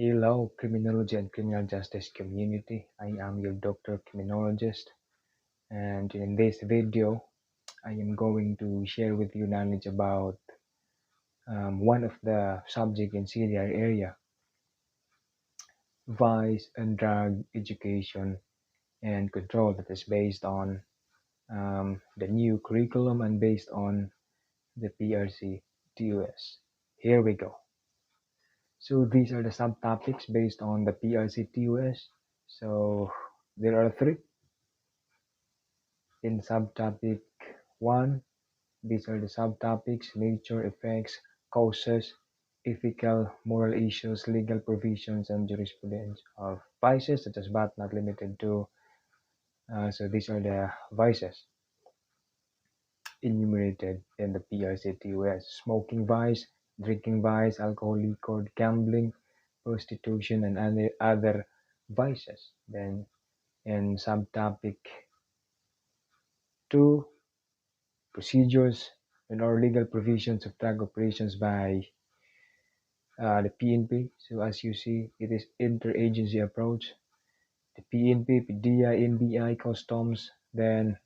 Hello, criminology and criminal justice community. I am your doctor criminologist, and in this video, I am going to share with you knowledge about one of the subject in CDR area, vice and drug education and control, that is based on the new curriculum and based on the PRC TOS. Here we go. So these are the subtopics based on the PRC TOS. So there are three. In subtopic 1, these are the subtopics: nature, effects, causes, ethical, moral issues, legal provisions, and jurisprudence of vices, such as but not limited to. So these are the vices enumerated in the PRCTOS: smoking vice, drinking vice, alcohol, liquor, gambling, prostitution, and other vices. Then in subtopic 2, procedures and/or legal provisions of drug operations by the PNP. So as you see, it is interagency approach. The PNP, PDEA, NBI, customs, then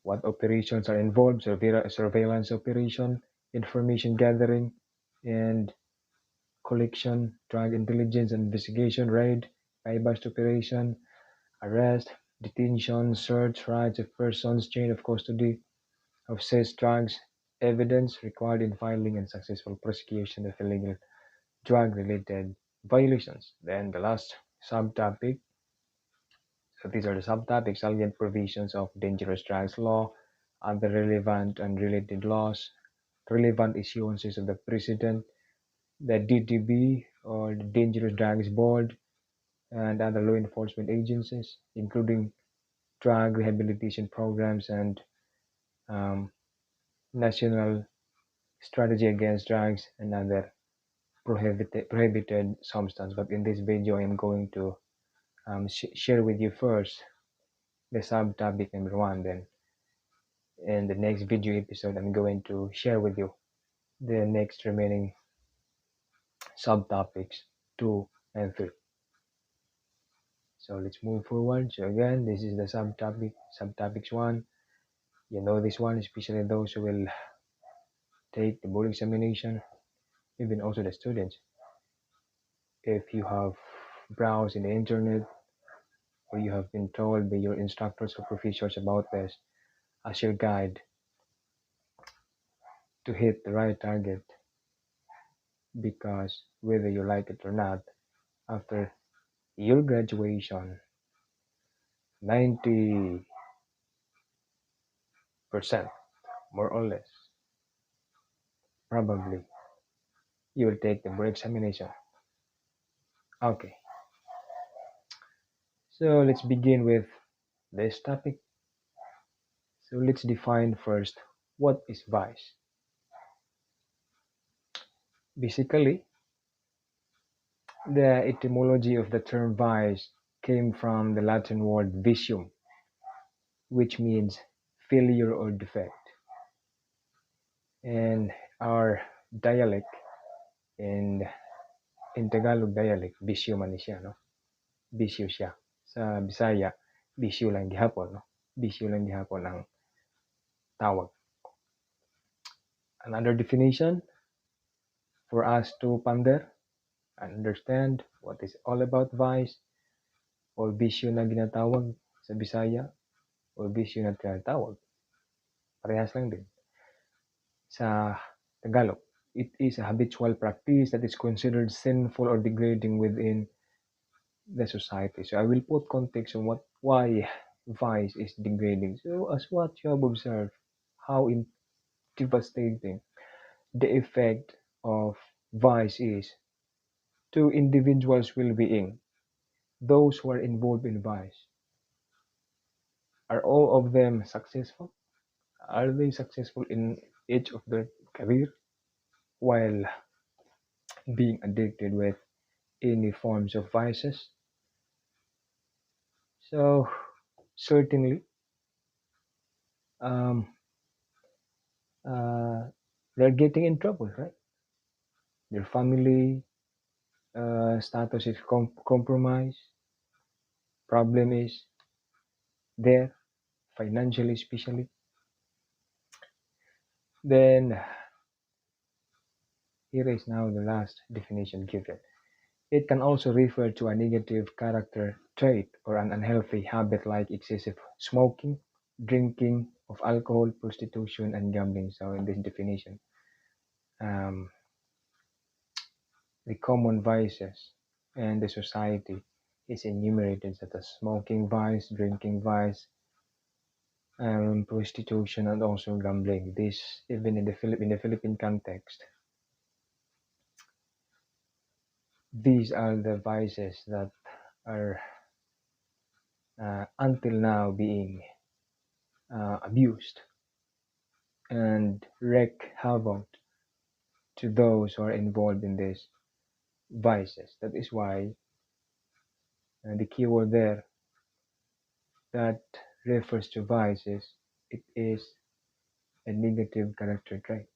what operations are involved: surveillance operation, information gathering and collection, drug intelligence and investigation, raid, buy-bust operation, arrest, detention, search, rights of persons, chain of custody of seized drugs, evidence required in filing and successful prosecution of illegal drug-related violations. Then the last subtopic, so these are the subtopics: salient provisions of dangerous drugs law, other relevant and related laws, relevant issuances of the President, the DTB or the Dangerous Drugs Board, and other law enforcement agencies, including drug rehabilitation programs and national strategy against drugs and other prohibited substance. But in this video, I am going to share with you first the subtopic number 1. Then in the next video episode, I'm going to share with you the next remaining subtopics 2 and 3. So let's move forward. So again, this is the subtopics 1. You know this one, especially those who will take the board examination, even also the students. If you have browsed in the internet or you have been told by your instructors or professors about this as your guide to hit the right target, because whether you like it or not, after your graduation, 90% more or less, probably you will take the board examination. Okay, so let's begin with this topic. So let's define first what is vice. Basically, the etymology of the term vice came from the Latin word vicium, which means failure or defect. In our dialect, in Tagalog dialect, bisyo man siya, no? Bisyo siya. Sa Bisaya, bisyo lang gihapon, no? Bisyo lang gihapon ang tawag. Another definition for us to ponder and understand what is all about vice or bisyo na ginatawag sa Bisaya or bisyo na tinatawag. Parehas lang din. Sa Tagalog, it is a habitual practice that is considered sinful or degrading within the society. So I will put context on why vice is degrading. So as what you have observed, how devastating the effect of vice is to individuals' well-being. Those who are involved in vice, are all of them successful? Are they successful in each of their career while being addicted with any forms of vices? So certainly they're getting in trouble, right? their family status is compromised, problem is there, financially especially, then here is now the last definition given. It can also refer to a negative character trait or an unhealthy habit like excessive smoking, drinking of alcohol, prostitution, and gambling. So in this definition, um, the common vices and the society is enumerated such as smoking vice, drinking vice, prostitution, and also gambling. This even in the Philippine context, these are the vices that are until now being abused and wreak havoc to those who are involved in these vices. That is why the keyword there that refers to vices, it is a negative character trait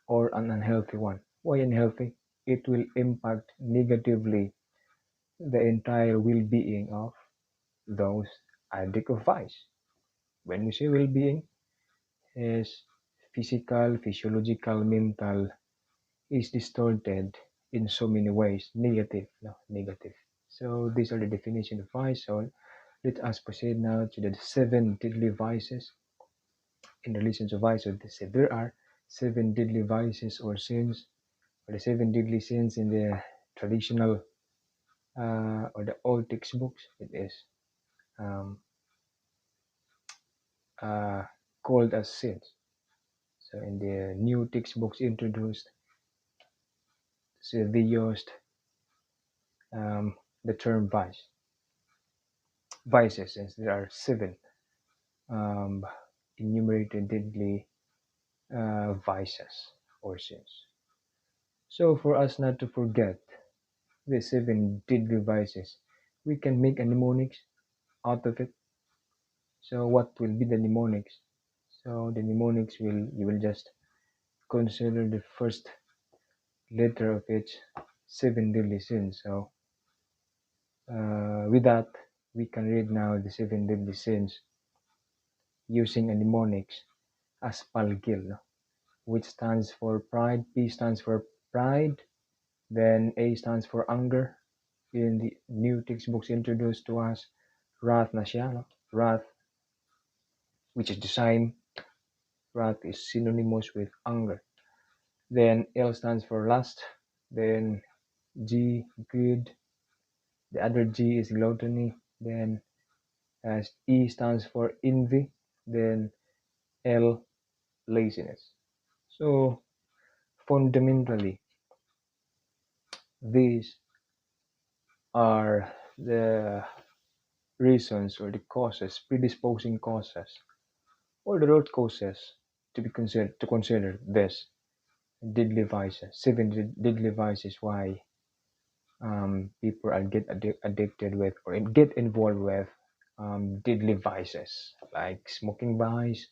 or an unhealthy one. Why unhealthy? It will impact negatively the entire well-being of those addict of vice. When we say well-being, is physical, physiological, mental, is distorted in so many ways. Negative, no, negative. So these are the definition of vice. So let us proceed now to the seven deadly vices in relation to vice. So they say there are seven deadly vices or sins, or the seven deadly sins in the traditional or the old textbooks. It is um, uh, called as sins. So in the new textbooks introduced, so they used the term vices, since there are seven um, enumerated deadly vices or sins. So for us not to forget the seven deadly vices, we can make a mnemonics out of it. So what will be the mnemonics? So the mnemonics will you will just consider the first letter of each seven deadly sins. So with that, we can read now the seven deadly sins using a mnemonics as Palgil, no? Which stands for pride, P stands for pride, then A stands for anger. In the new textbooks introduced to us, wrath na siya, no? Wrath, which is the sign, wrath is synonymous with anger. Then L stands for lust, then G, greed, the other G is gluttony, then as E stands for envy, then L, laziness. So fundamentally, these are the reasons or the causes, predisposing causes, or the root causes to consider this deadly vices, seven deadly vices why people are addicted with or get involved with deadly vices like smoking vice,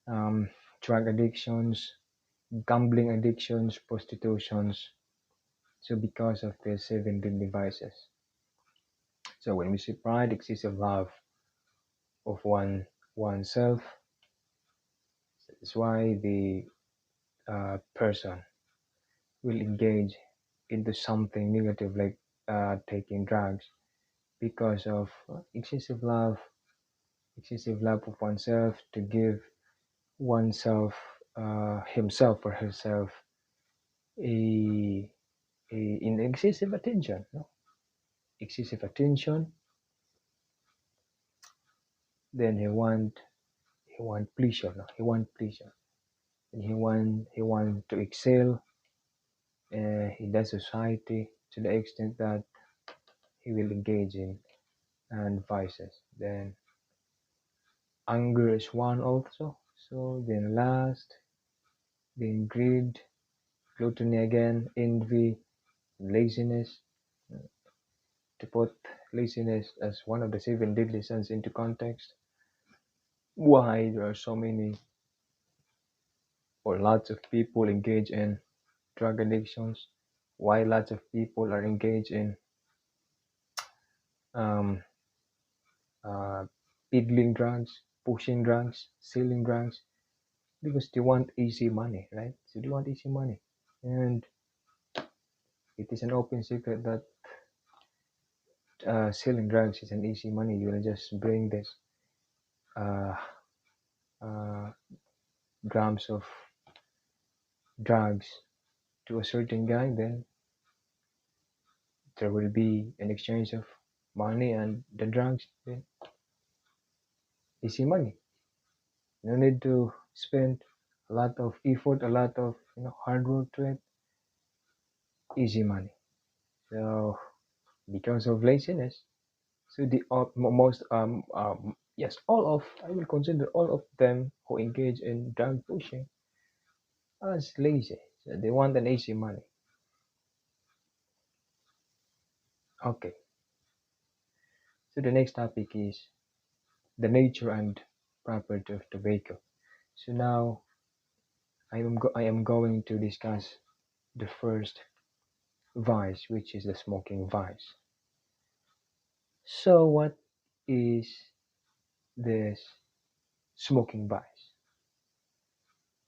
um, drug addictions, gambling addictions, prostitutions. So because of the seven deadly vices. So when we say pride, excessive love of oneself, that's why the person will engage into something negative like taking drugs because of excessive love of oneself to give oneself, himself or herself, a, in excessive attention, no? Excessive attention. Then he want pleasure, no? He want pleasure, and he want to excel in that society to the extent that he will engage in and vices. Then anger is one also. So then lust, then greed, gluttony again, envy, laziness. To put laziness as one of the seven deadly sins into context, why there are so many or lots of people engage in drug addictions, why lots of people are engaged in um, uh, peddling drugs, pushing drugs, selling drugs, because they want easy money, right? So they want easy money. And it is an open secret that selling drugs is an easy money. You will just bring this uh, uh, grams of drugs to a certain guy, then there will be an exchange of money and the drugs. Then easy money. No need to spend a lot of effort, a lot of hard work to it. Easy money. So because of laziness, so the most yes, all of I will consider all of them who engage in drug pushing as lazy. So they want an easy money. Okay. So the next topic is the nature and property of tobacco. So now I am going to discuss the first vice, which is the smoking vice. So what is this smoking vice?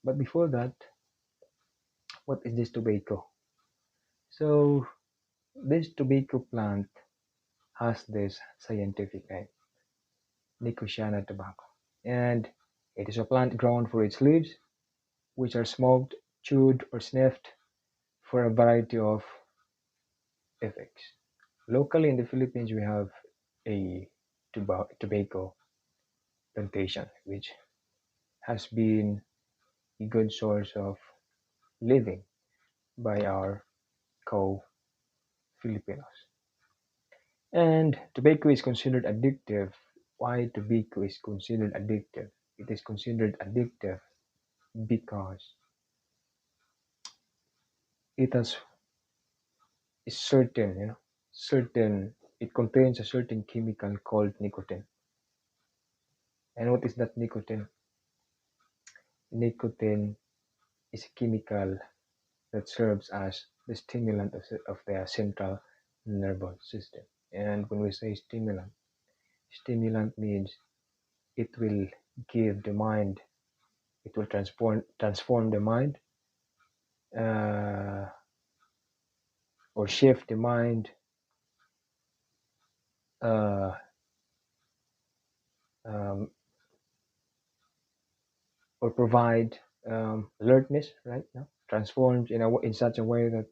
But before that, what is this tobacco? So this tobacco plant has this scientific name, Nicotiana tobacco, and it is a plant grown for its leaves, which are smoked, chewed, or sniffed for a variety of effects. Locally in the Philippines, we have a tobacco plantation, which has been a good source of living by our co-Filipinos. And tobacco is considered addictive. Why tobacco is considered addictive? It is considered addictive because it has a certain, it contains a certain chemical called nicotine. And what is that nicotine? Nicotine is a chemical that serves as the stimulant of the central nervous system. And when we say stimulant means it will give the mind, it will transform the mind, uh, or shift the mind, uh, um, or provide alertness, right? Now transformed in such a way that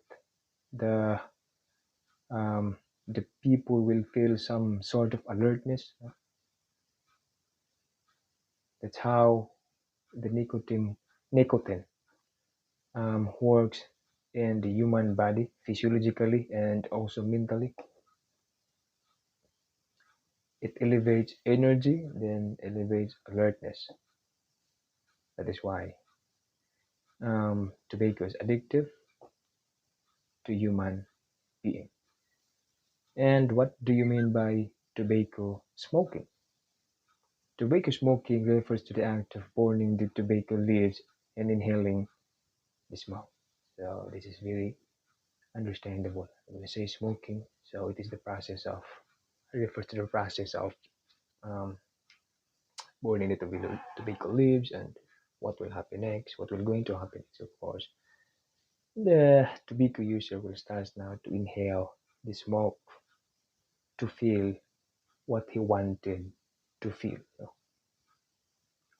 the um, the people will feel some sort of alertness. That's how the nicotine works in the human body physiologically and also mentally. It elevates energy, then elevates alertness. That is why tobacco is addictive to human being. And what do you mean by tobacco smoking? Tobacco smoking refers to the act of burning the tobacco leaves and inhaling the smoke. So this is very understandable. When we say smoking, so it is the process of, it refers to the process of um, burning the tobacco leaves, and what will happen next, what will going to happen next, of course. The tobacco user will start now to inhale the smoke to feel what he wanted to feel.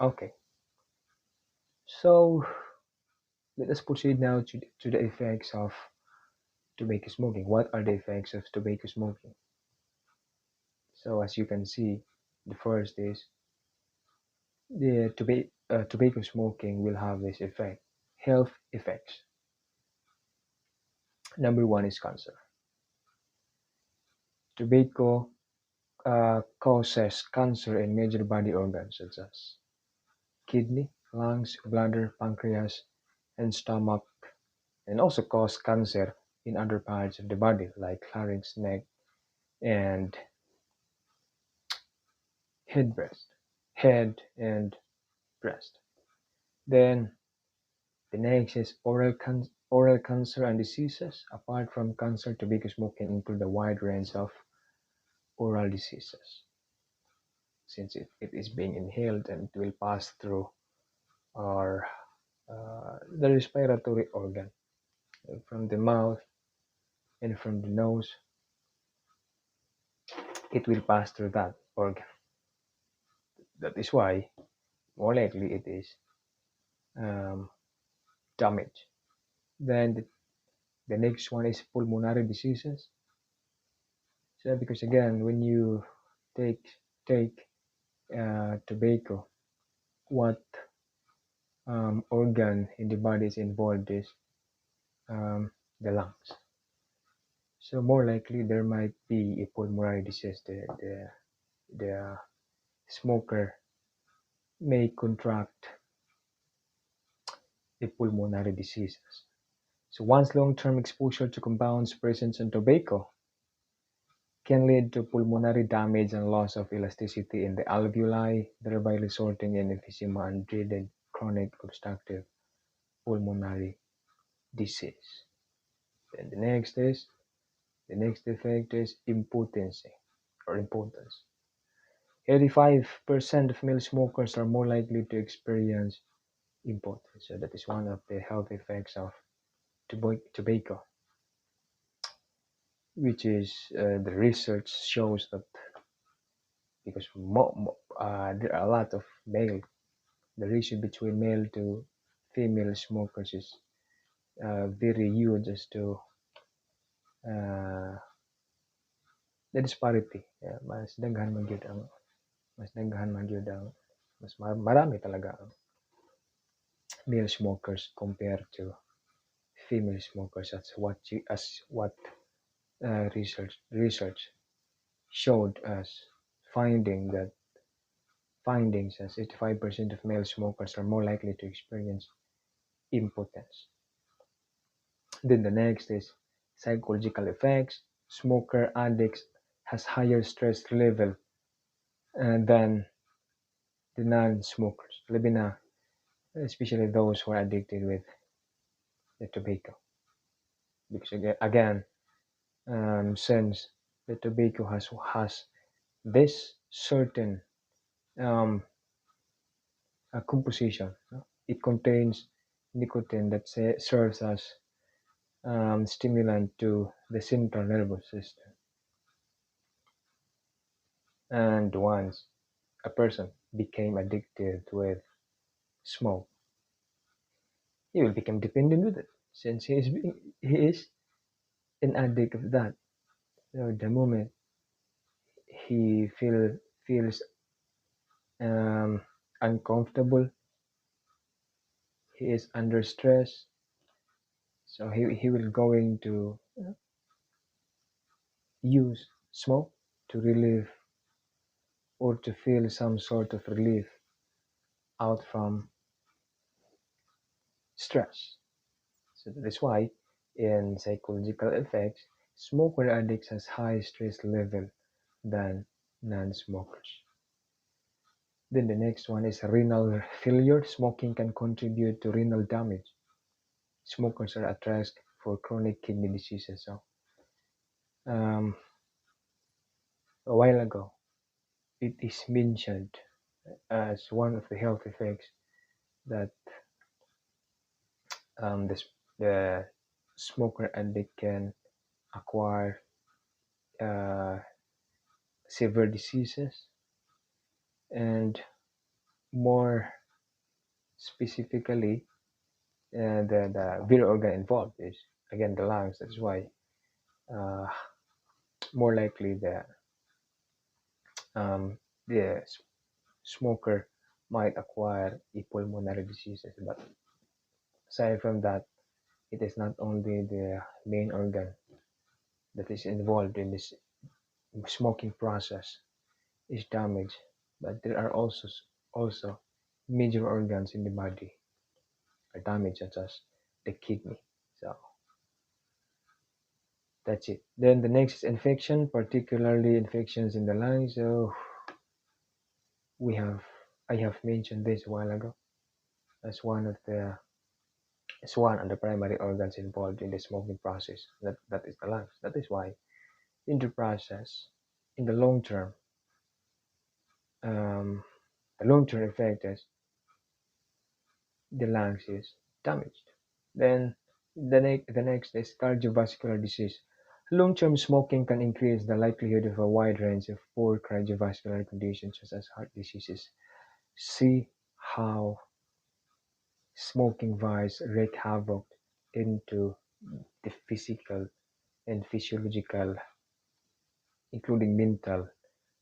Okay, so let us proceed now to the effects of tobacco smoking. What are the effects of tobacco smoking? So as you can see, the first is the tobacco smoking will have this effect, health effects. Number one is cancer. Tobacco causes cancer in major body organs such as kidney, lungs, bladder, pancreas, and stomach, and also cause cancer in other parts of the body like larynx, neck, and head, and breast. Then the next is oral cancer and diseases. Apart from cancer, tobacco smoke can include a wide range of oral diseases, since it is being inhaled and it will pass through our the respiratory organ from the mouth and from the nose. It will pass through that organ. That is why more likely it is um, damaged. Then the next one is pulmonary diseases. So because again, when you take tobacco, what organ in the body is involved is the lungs. So more likely there might be a pulmonary disease. The smoker may contract a pulmonary diseases. So once long-term exposure to compounds present in tobacco can lead to pulmonary damage and loss of elasticity in the alveoli, thereby resulting in emphysema and dreaded chronic obstructive pulmonary disease. Then the next effect is impotency or impotence. 85% of male smokers are more likely to experience impotence. So that is one of the health effects of tobacco, which is the research shows that because there are a lot of male, the ratio between male to female smokers is very huge as to the disparity. Mas daghan man gyud ang mas marami talaga ang male smokers compared to female smokers. That's what research showed us, findings as 85% of male smokers are more likely to experience impotence. Then the next is psychological effects. Smoker addicts has higher stress level than the non-smokers, especially those who are addicted with the tobacco. Because again, since the tobacco has this certain composition, it contains nicotine that serves as stimulant to the central nervous system. And once a person became addicted with smoke, he will become dependent with it, since he is an addict of that. So the moment he feels uncomfortable, he is under stress, so he will going to use smoke to relieve or to feel some sort of relief out from stress. So that is why in psychological effects, smoker addicts has high stress level than non-smokers. Then the next one is renal failure. Smoking can contribute to renal damage. Smokers are at risk for chronic kidney diseases. So a while ago, it is mentioned as one of the health effects that the smoker addict can acquire severe diseases, and more specifically, the vital organ involved is again the lungs. That's why more likely the smoker might acquire a pulmonary diseases. But aside from that, it is not only the main organ that is involved in this smoking process is damaged, but there are also major organs in the body are damaged, such as the kidney. So that's it. Then the next is infection, particularly infections in the lungs. So I have mentioned this a while ago as one of the is one of the primary organs involved in the smoking process. That is the lungs. That is why in the process, in um, the long-term effect is the lungs is damaged. Then the next is cardiovascular disease. Long-term smoking can increase the likelihood of a wide range of poor cardiovascular conditions such as heart diseases. See how smoking vice wreak havoc into the physical and physiological, including mental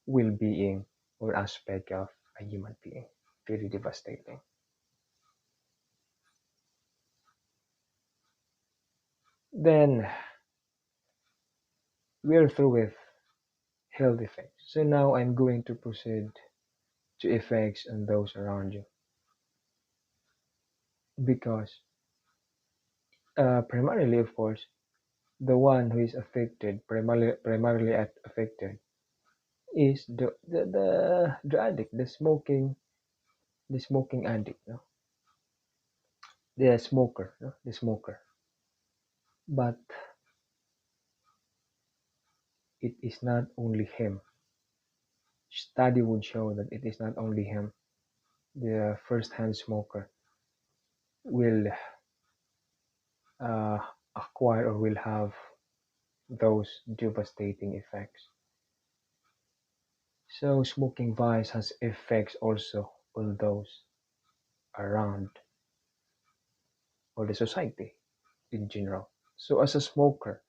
well-being or aspect of a human being. Very devastating. Then we are through with health effects. So now I'm going to proceed to effects on those around you because primarily, of course, the one who is affected, primarily affected, is the addict, the smoking addict, no? The smoker, no? The smoker. But it is not only him. Study would show that it is not only him. The first-hand smoker will uh, acquire or will have those devastating effects. So smoking vice has effects also on those around or the society in general. So as a smoker,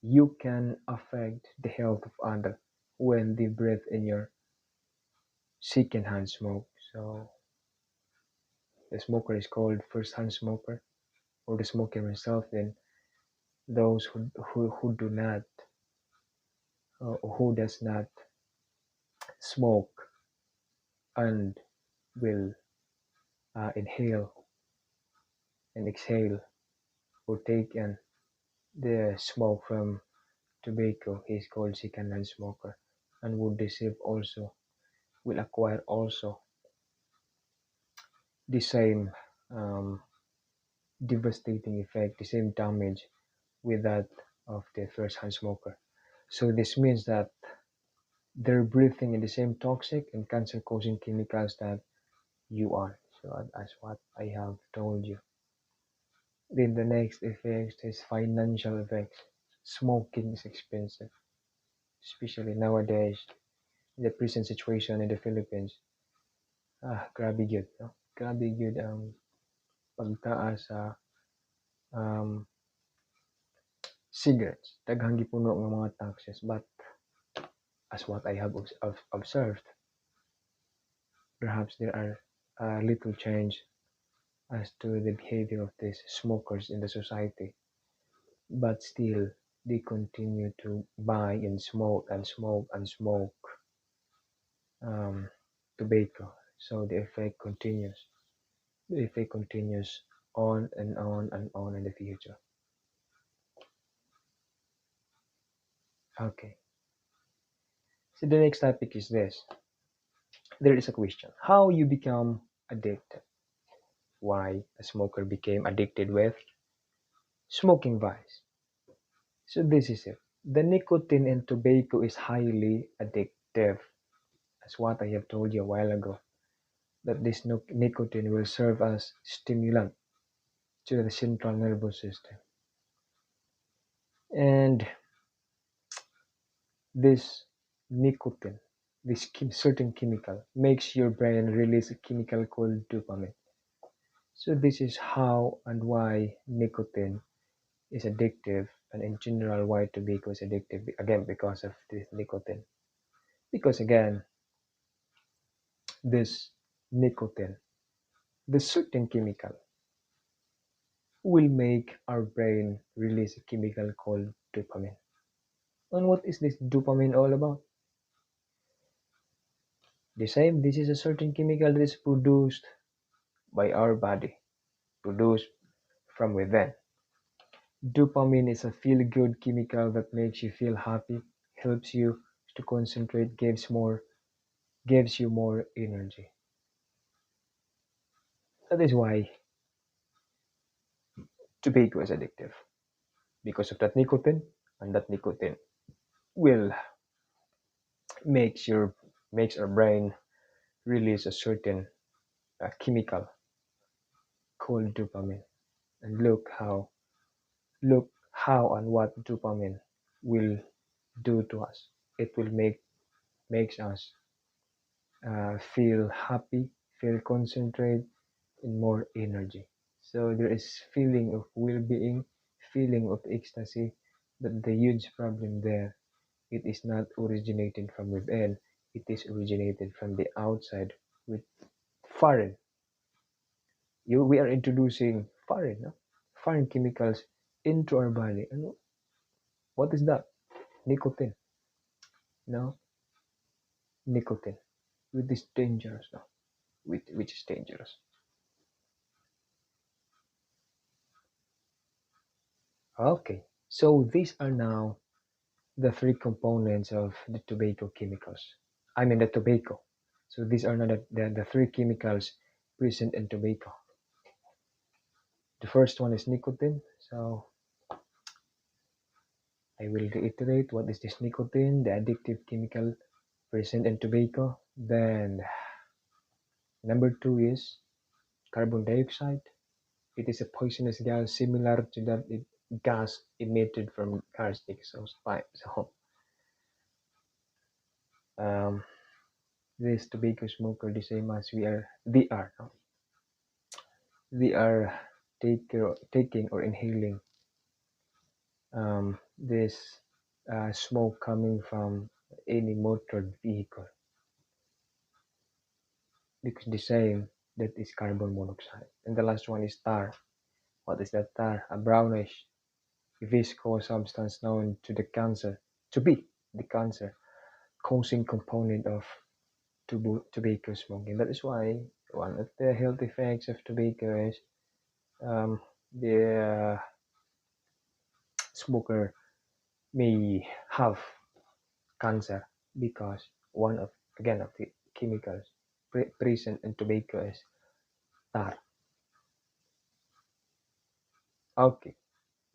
you can affect the health of others when they breathe in your second-hand smoke. So the smoker is called first-hand smoker or the smoker himself. Then those who do not who does not smoke and will inhale and exhale or take in the smoke from tobacco is called second-hand smoker and would receive also will acquire also the same um, devastating effect, the same damage with that of the first-hand smoker. So this means that they're breathing in the same toxic and cancer-causing chemicals that you are. So that's what I have told you. Then the next effect is financial effects. Smoking is expensive, especially nowadays in the present situation in the Philippines. Grabe gyud, no? Grabe gyud ang pagtaas sa um, cigarettes. Daghang gipuno ng mga taxes, but as what I have observed, perhaps there are little change as to the behavior of these smokers in the society, but still they continue to buy and smoke and smoke and smoke um, tobacco. So the effect continues. The effect continues on and on and on in the future. Okay. So the next topic is this. There is a question. How you become addicted? Why a smoker became addicted with smoking vice? So this is it. The nicotine in tobacco is highly addictive. That's what I have told you a while ago. That this nicotine will serve as stimulant to the central nervous system. And this nicotine, this certain chemical, makes your brain release a chemical called dopamine. So this is how and why nicotine is addictive, and in general why tobacco is addictive, again because of this nicotine. Because again, this nicotine, this certain chemical, will make our brain release a chemical called dopamine. And what is this dopamine all about? The same, this is a certain chemical that is produced by our body, produced from within. Dopamine is a feel-good chemical that makes you feel happy, helps you to concentrate, gives you more energy. That is why tobacco is addictive because of that nicotine, and that nicotine will makes your makes our brain release a certain chemical called dopamine. And look how and what dopamine will do to us. It will makes us feel happy, feel concentrate, and more energy. So there is feeling of well-being, feeling of ecstasy, but the huge problem there, it is not originated from within, it is originated from the outside with foreign. We are introducing foreign, no? Foreign chemicals into our body. And what is that? Nicotine. No, nicotine, which is dangerous. No, which is dangerous. Okay, so these are now the three components of the tobacco chemicals. I mean the tobacco. So these are not the three chemicals present in tobacco. The first one is nicotine. So I will reiterate what is this nicotine, the addictive chemical present in tobacco. Then number two is carbon dioxide. It is a poisonous gas similar to that gas emitted from cars exhaust pipe. So um, this tobacco smoker, the same as they are, no? They are taking or inhaling this smoke coming from any motored vehicle, because the same, that is carbon monoxide. And the last one is tar. What is that tar? A brownish viscous substance known to be the cancer causing component of tobacco smoking. That is why one of the health effects of tobacco is the smoker may have cancer, because one of again of the chemicals present in tobacco is tar. Okay,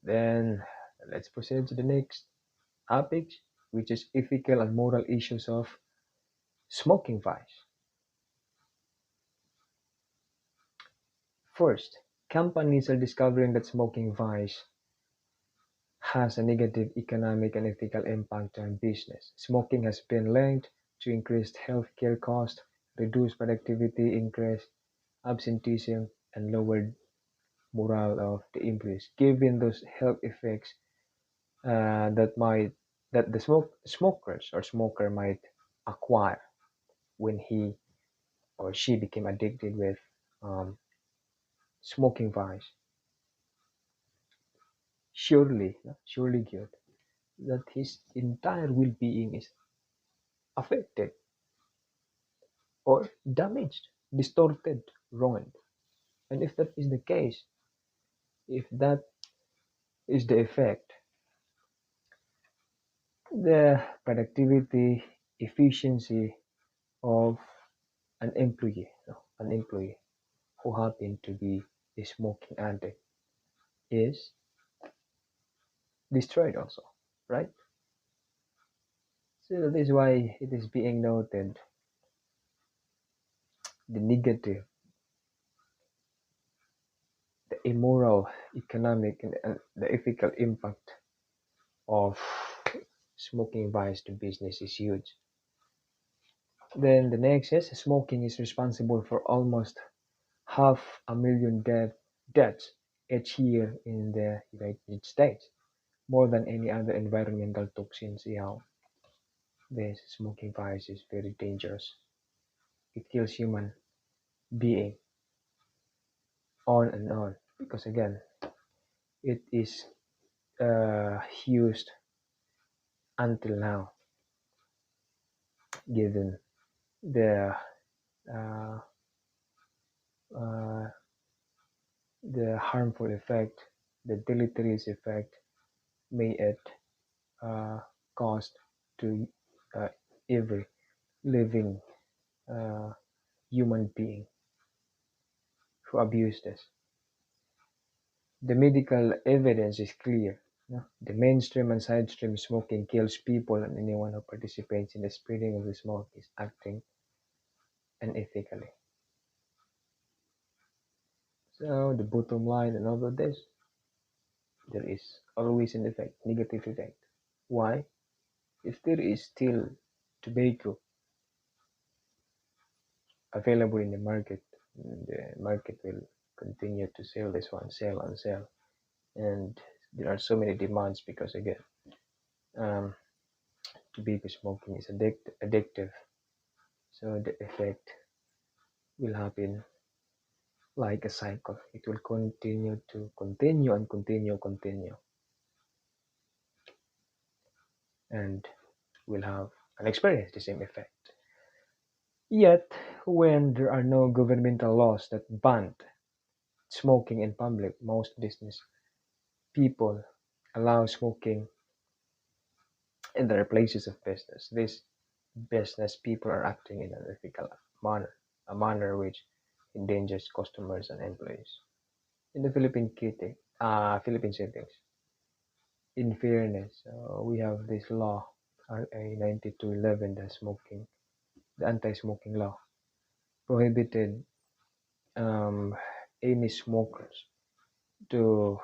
then let's proceed to the next topic, which is ethical and moral issues of smoking vice. First, companies are discovering that smoking vice has a negative economic and ethical impact on business. Smoking has been linked to increased healthcare costs, reduced productivity, increased absenteeism, and lowered morale of the employees. Given those health effects that might that the smoker might acquire when he or she became addicted with um, smoking vice, surely good that his entire well-being is affected or damaged, distorted, ruined. And if that is the case, if that is the effect, the productivity, efficiency of an employee who happen to be a smoking addict is destroyed also, right? So that is why it is being noted the negative, the immoral, economic, and the ethical impact of smoking vice to business is huge. Then the next is smoking is responsible for almost 500,000 deaths each year in the United States, more than any other environmental toxins. Yeah, this smoking virus is very dangerous. It kills human being on and on, because again, it is used until now, given the uh, uh, the harmful effect, the deleterious effect may it uh, cause to uh, every living uh, human being who abuse this. The medical evidence is clear. No? The mainstream and side stream smoking kills people, and anyone who participates in the spreading of the smoke is acting unethically. So the bottom line in all of this, there is always an effect, negative effect. Why? If there is still tobacco available in the market, the market will continue to sell this one, sell and sell. And there are so many demands because again, um, tobacco smoking is addictive. So the effect will happen like a cycle. It will continue to continue and continue, and will have and experience the same effect. Yet, when there are no governmental laws that ban smoking in public, most business people allow smoking in their places of business. These business people are acting in an ethical manner, a manner which endangers customers and employees. In the Philippine settings, in fairness, we have this law, RA 9211, the anti-smoking law, prohibited um, any smokers to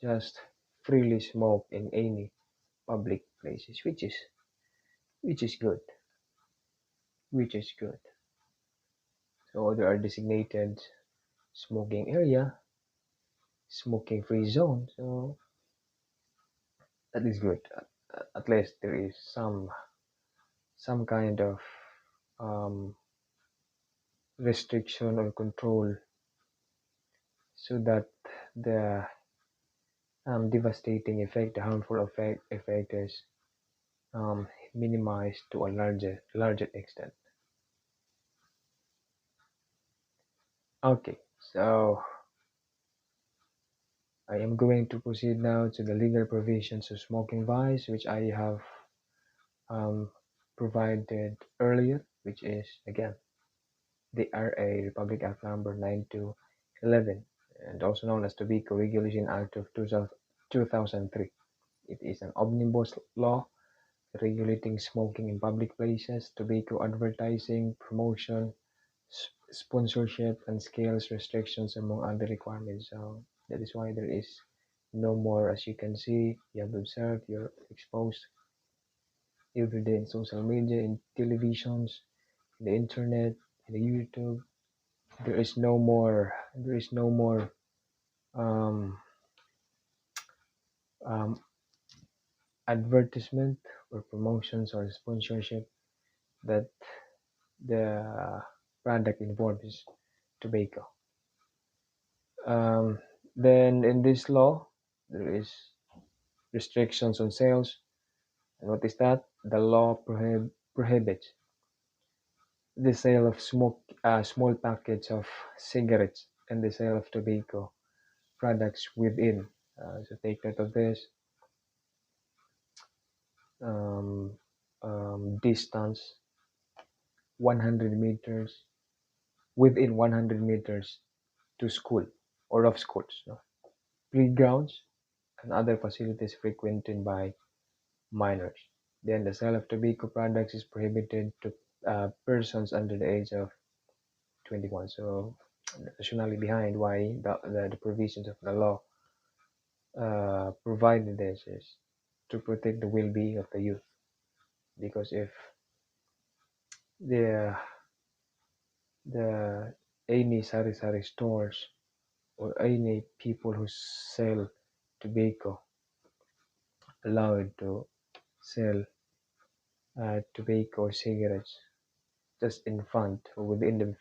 just freely smoke in any public places, which is good, which is good. So there are designated smoking area, smoking free zone. So that is good. At least there is some kind of um, restriction or control so that the devastating effect, the harmful effect is um, minimized to a larger extent. Okay, so I am going to proceed now to the legal provisions of smoking vice, which I have um, provided earlier, which is again the RA Republic Act number 9211, and also known as Tobacco Regulation Act of 2003. It is an omnibus law regulating smoking in public places, tobacco advertising, promotion, sponsorship, and scales restrictions, among other requirements. So that is why there is no more, as you can see, you have observed, you're exposed every day in social media, in televisions, in the internet, in the YouTube. There is no more um, um, advertisement or promotions or sponsorship that the product involves tobacco. Um, then in this law, there is restrictions on sales. And what is that? The law prohibits the sale of small packets of cigarettes and the sale of tobacco products within. So take note of this. Um, distance 100 meters, within 100 meters to school or of schools, no? Playgrounds and other facilities frequented by minors. Then the sale of tobacco products is prohibited to persons under the age of 21. So the rationale behind why the provisions of the law provided this is to protect the well-being of the youth. Because if the the any sari-sari stores or any people who sell tobacco allowed to sell tobacco or cigarettes just in front or within the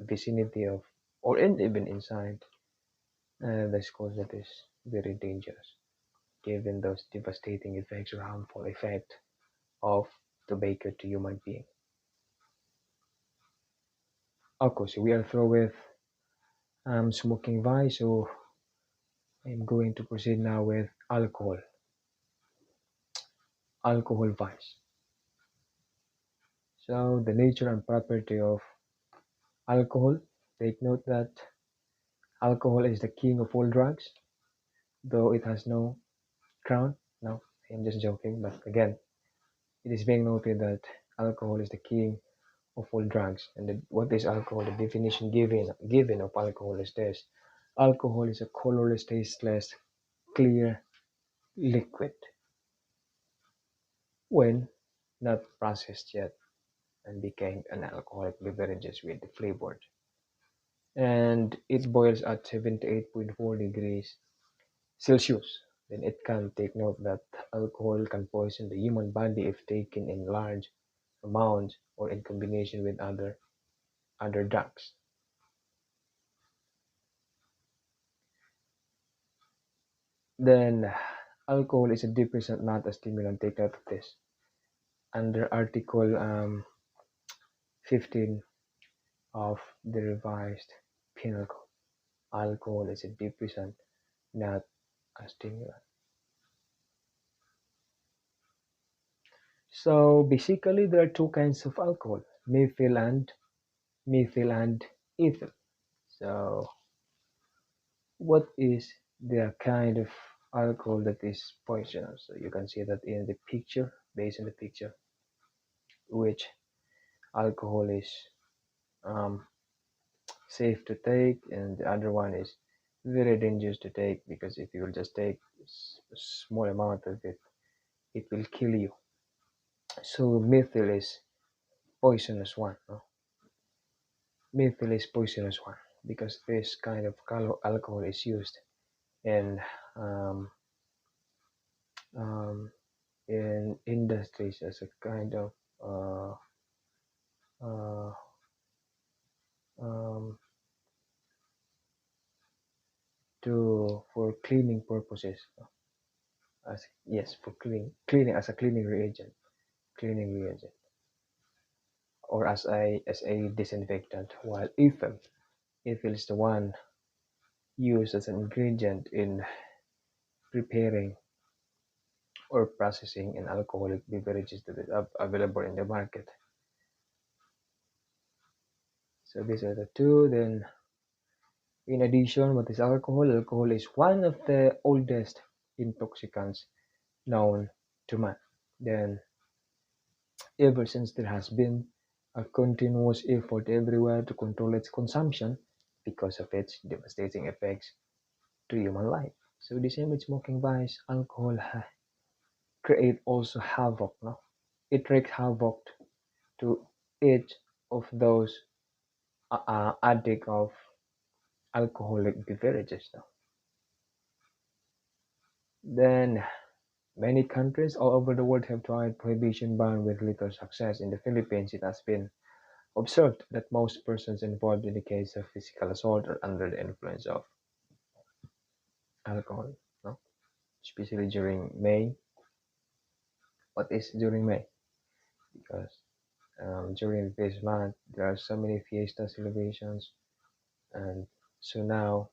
vicinity of or even inside the schools, that is very dangerous given those devastating effects or harmful effect of tobacco to human being. Okay, so we are through with smoking vice, so I'm going to proceed now with alcohol vice. So the nature and property of alcohol, take note that alcohol is the king of all drugs. though it has no crown. No, I'm just joking. But again, it is being noted that alcohol is the king of all drugs. And what is alcohol? The definition given of alcohol is this: alcohol is a colorless, tasteless, clear liquid when not processed yet and became an alcoholic beverages with flavored. And it boils at 78.4 degrees Celsius. Then it can take note that alcohol can poison the human body if taken in large amounts or in combination with other drugs. Then alcohol is a depressant, not a stimulant. Take note of this. Under Article 15 of the revised penal code, alcohol is a depressant, not a stimulant. So basically, there are two kinds of alcohol: methyl and ethyl. So what is the kind of alcohol that is poisonous? So you can see that in the picture, based on the picture, which alcohol is um, safe to take, and the other one is very dangerous to take, because if you will just take a small amount of it, it will kill you. So methyl is poisonous one. No? Methyl is poisonous one because this kind of alcohol is used in um, um, in industries as a kind of uh, uh, um, to for cleaning purposes. As yes, for cleaning as a cleaning reagent, or as a disinfectant. While ethyl is the one used as an ingredient in preparing or processing in alcoholic beverages that is available in the market. So these are the two. Then, in addition, what is alcohol? Alcohol is one of the oldest intoxicants known to man. Then, ever since there has been a continuous effort everywhere to control its consumption because of its devastating effects to human life. So the same with smoking vice, alcohol create also havoc. No? It wreaks havoc to each of those addict of alcoholic beverages. No? Then many countries all over the world have tried prohibition ban with little success. In the Philippines, it has been observed that most persons involved in the case of physical assault are under the influence of alcohol, no? Especially during May. What is during May? Because during this month there are so many fiesta celebrations, and so now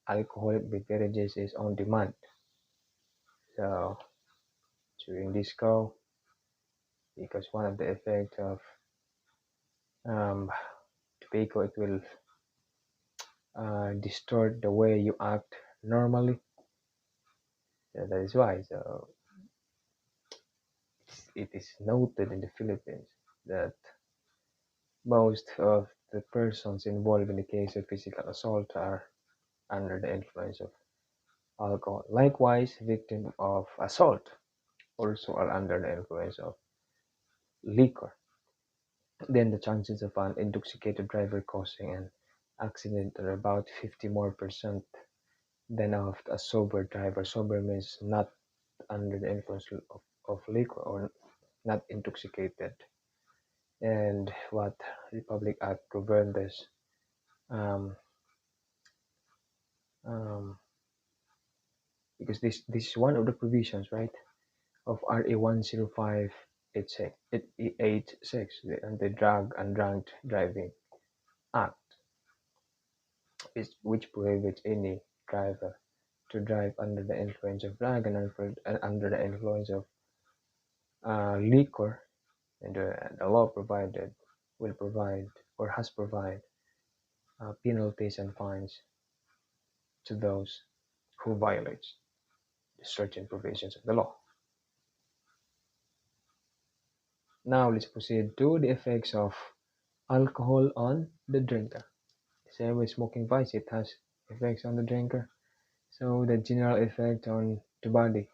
alcoholic beverages is on demand. So during disco, because one of the effects of um, tobacco, it will distort the way you act normally. So that is why. So it is noted in the Philippines that most of the persons involved in the case of physical assault are under the influence of alcohol. Likewise, victims of assault also are under the influence of liquor. Then the chances of an intoxicated driver causing an accident are about 50 more percent than of a sober driver. Sober means not under the influence of liquor or not intoxicated. And what Republic Act governed this, um, um, because this is one of the provisions, right, of RA 10586, and the Drug and Drunk Driving Act, which prohibits any driver to drive under the influence of drug and under the influence of liquor, and the law provided will provide or has provided penalties and fines to those who violates certain provisions of the law. Now let's proceed to the effects of alcohol on the drinker. Same with smoking vice, it has effects on the drinker. So the general effect on the body.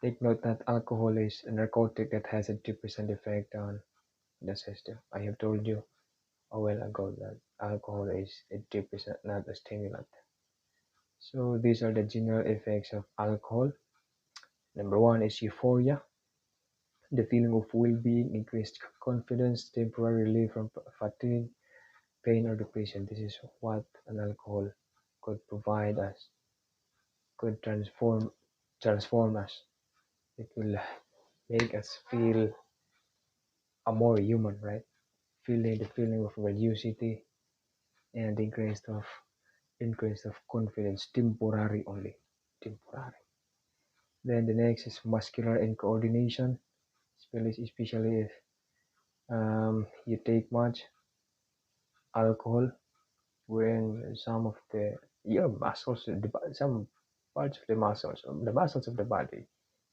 Take note that alcohol is a narcotic that has a 2% effect on the system. I have told you a while ago that alcohol is a 2% not a stimulant. So these are the general effects of alcohol. Number one is euphoria, the feeling of well-being, increased confidence, temporary relief from fatigue, pain, or depression. This is what an alcohol could provide us, could transform us. It will make us feel a more human, right? Feeling the feeling of religiosity and increase of confidence, temporary only, temporary. Then the next is muscular incoordination, especially if you take much alcohol, when some of your muscles, some parts of the muscles of the body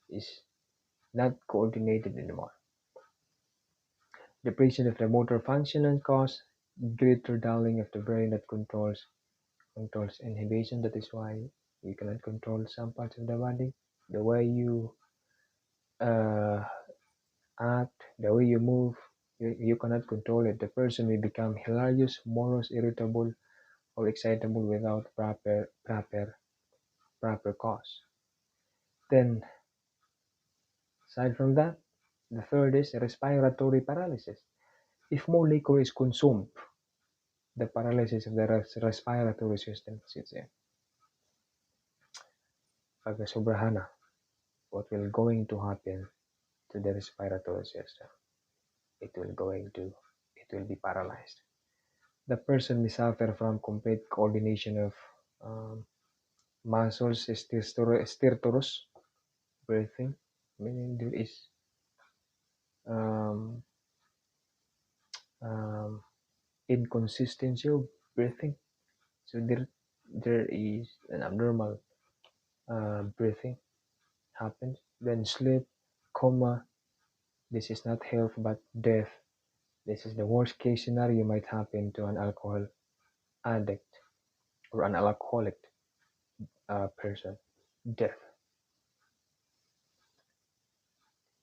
is not coordinated anymore. Depression of the motor function and cause greater dulling of the brain that controls inhibition. That is why you cannot control some parts of the body. The way you uh, act, the way you move, you cannot control it. The person may become hilarious, morose, irritable, or excitable without proper cause. Then, aside from that, the third is respiratory paralysis. If more liquor is consumed, the paralysis of the respiratory system sits in. Pag sobrahan na, what will going to happen to the respiratory system? It will be paralyzed. The person may suffer from complete coordination of muscles, stertorous breathing, meaning there is um, um, inconsistency of breathing. So there is an abnormal breathing happens. Then sleep, coma. This is not health but death. This is the worst case scenario might happen to an alcohol addict or an alcoholic person. Death.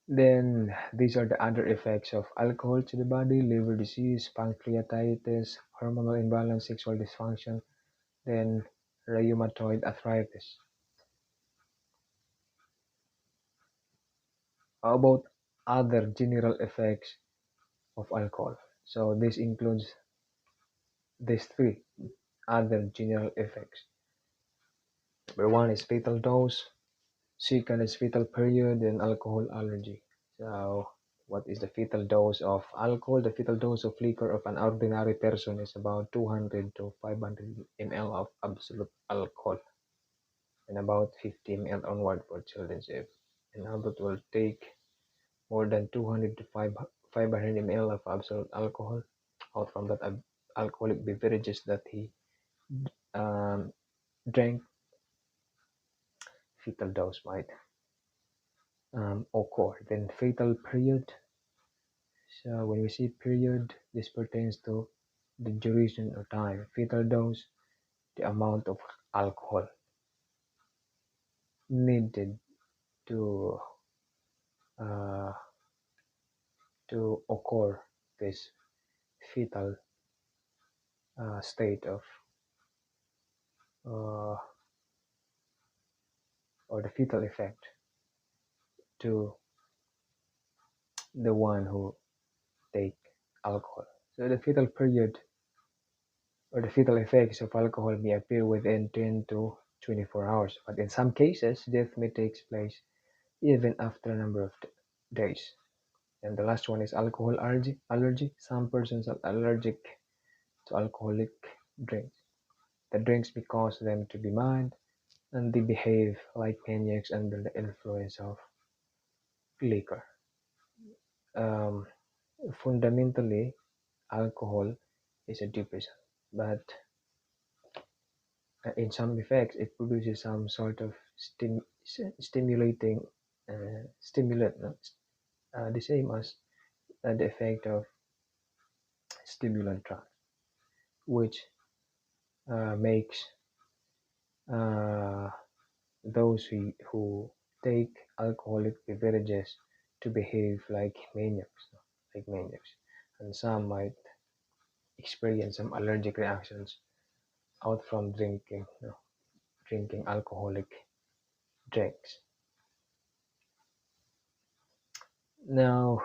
Then these are the other effects of alcohol to the body: liver disease, pancreatitis, hormonal imbalance, sexual dysfunction, then rheumatoid arthritis. How about other general effects of alcohol? So this includes these three other general effects. Number one is fatal dose, second is fatal period, and alcohol allergy. So what is the fatal dose of alcohol? The fatal dose of liquor of an ordinary person is about 200 to 500 ml of absolute alcohol, and about 50 ml onward for children. If an adult will take more than 200 to 500 ml of absolute alcohol out from that alcoholic beverages that he um, drank, fetal dose might occur. Then fatal period. So when we say period, this pertains to the duration or time. Fetal dose, the amount of alcohol needed to uh, to occur this fetal state of uh, or the fetal effect to the one who take alcohol. So the fetal period or the fetal effects of alcohol may appear within 10 to 24 hours, but in some cases, death may take place even after a number of days. And the last one is alcohol allergy. Some persons are allergic to alcoholic drinks. The drinks may cause them to be mad, and they behave like maniacs under the influence of liquor. Um, Fundamentally, alcohol is a depressant, but In some effects, it produces some sort of stimulating stimulant, no? The same as the effect of stimulant drug, which makes uh, those who take alcoholic beverages to behave like maniacs, no? Like maniacs, and some might experience some allergic reactions out from drinking, no? Drinking alcoholic drinks. Now,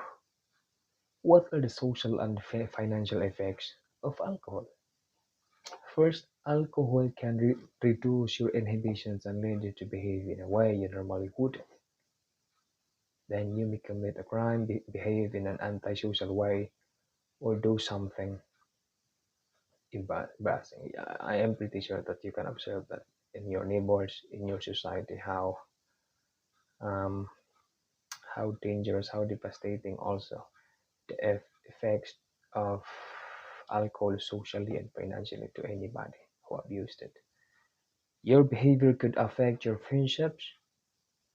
what are the social and financial effects of alcohol? First, alcohol can reduce your inhibitions and lead you to behave in a way you normally wouldn't. Then you may commit a crime, behave in an antisocial way, or do something embarrassing. I am pretty sure that you can observe that in your neighbors, in your society, um, how dangerous, how devastating also the effects of alcohol socially and financially to anybody who abused it. Your behavior could affect your friendships,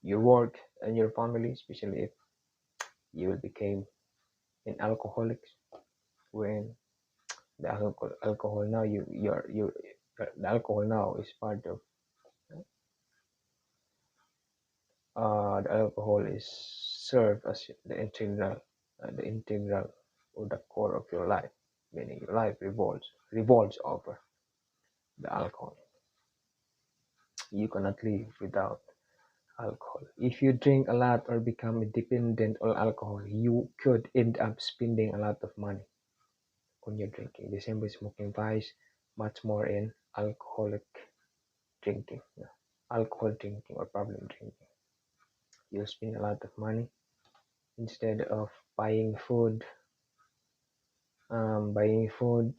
your work, and your family, especially if you became an alcoholic. When the alcohol now you the alcohol now is part of the alcohol is served as the integral or the core of your life, meaning your life revolves over the alcohol. You cannot live without alcohol. If you drink a lot or become dependent on alcohol, you could end up spending a lot of money on your drinking. The same with smoking vice, much more in alcoholic drinking, alcohol drinking or problem drinking. You'll spend a lot of money instead of buying food to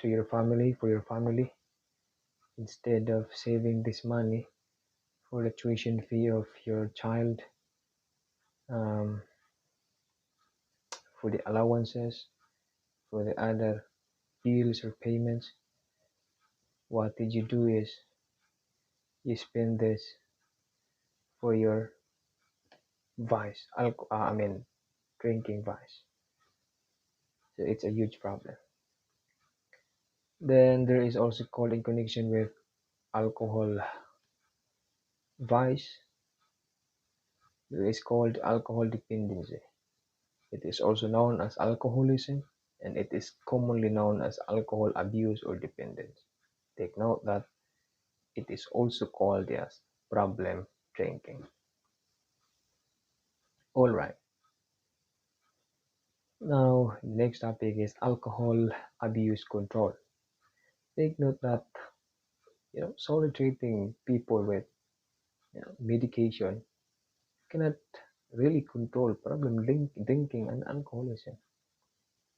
your family for your family. Instead of saving this money for the tuition fee of your child, um, for the allowances, for the other bills or payments, what did you do is you spend this for your vice, drinking vice. So it's a huge problem. Then there is also called in connection with alcohol vice, there is called alcohol dependency. It is also known as alcoholism, and it is commonly known as alcohol abuse or dependence. Take note that it is also called as problem drinking. All right. Now, the next topic is alcohol abuse control. Take note that solely treating people with medication cannot really control problem drinking and alcoholism.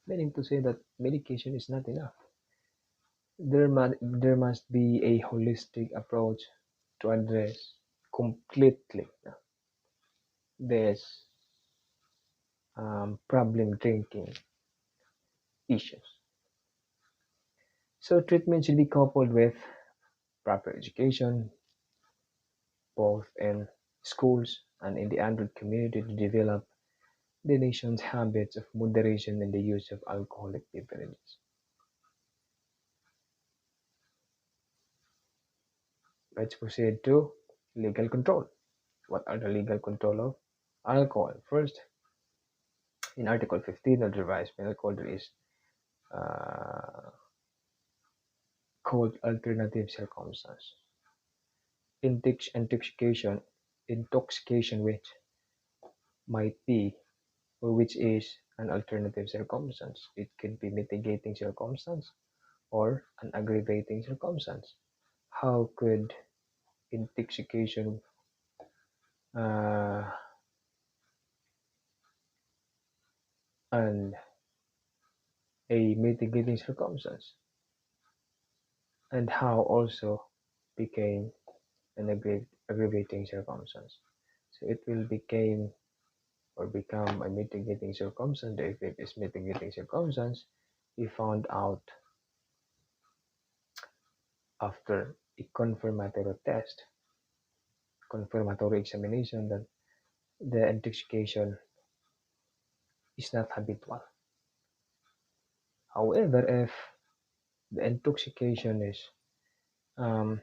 Meaning to say that medication is not enough. There must be a holistic approach to address completely this problem drinking issues. So treatment should be coupled with proper education, both in schools and in the adult community, to develop the nation's habits of moderation in the use of alcoholic beverages. Let's proceed to legal control. What are the legal control of alcohol? First, in Article 15 of the revised penal code, there is uh, called alternative circumstance. Intoxication which might be or which is an alternative circumstance. It could be mitigating circumstance or an aggravating circumstance. How could intoxication uh, and a mitigating circumstance, and how also became an aggravating circumstance? So it will become or become a mitigating circumstance. If it is mitigating circumstance, we found out after a confirmatory examination, that the intoxication is not habitual. However, if the intoxication is um,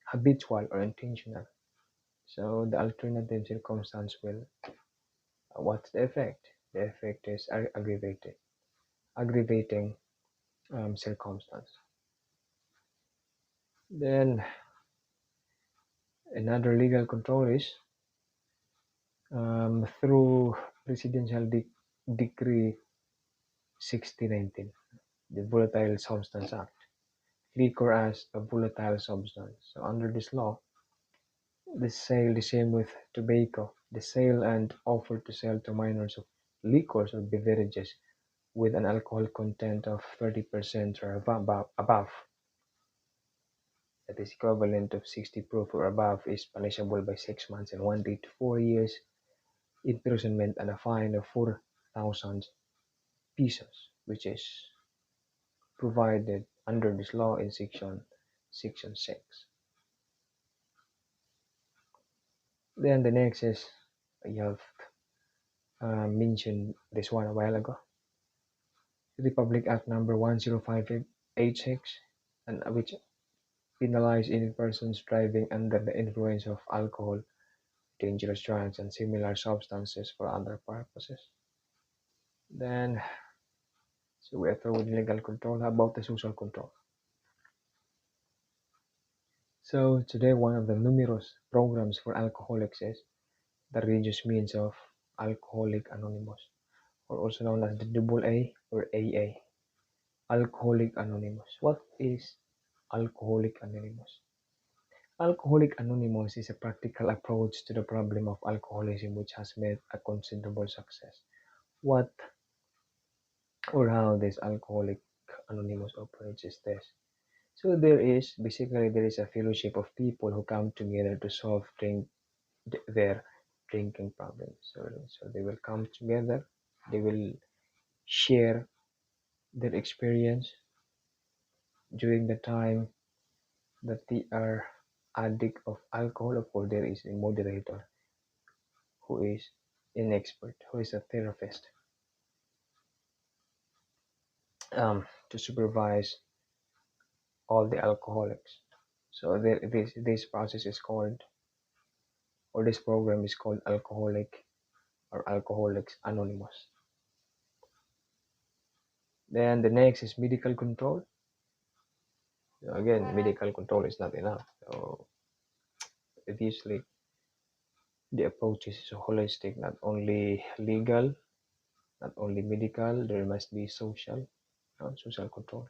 habitual or intentional, so the alternative circumstance will, what's the effect? The effect is aggravating circumstance. Then another legal control is through Presidential Decree 6019, the Volatile Substance Act. Liquor as a volatile substance. So under this law, the same with tobacco, the sale and offer to sell to minors of liquors or beverages with an alcohol content of 30% or above, that is equivalent of 60 proof or above, is punishable by 6 months and 1 day to 4 years imprisonment and a fine of 4,000 pesos, which is provided under this law in section 6. Then the next is, you have mentioned this one a while ago, Republic Act number 10586, and which penalize any persons driving under the influence of alcohol, dangerous drugs, and similar substances for other purposes. Then, so we are through with legal control. How about the social control? So today, one of the numerous programs for alcoholics is the religious means of Alcoholic Anonymous, or also known as the AA or AA. Alcoholic Anonymous. What is Alcoholic Anonymous? Alcoholic Anonymous is a practical approach to the problem of alcoholism which has made a considerable success. What or how this Alcoholic Anonymous operates is this. So there is a fellowship of people who come together to solve their drinking problems. So they will come together, they will share their experience during the time that they are addict of alcohol. Of course, there is a moderator who is an expert, who is a therapist, to supervise all the alcoholics. So this process is called, or this program is called Alcoholics Anonymous. Then the next is medical control. So again, medical control is not enough. So obviously, the approach is holistic, not only legal, not only medical. There must be social control.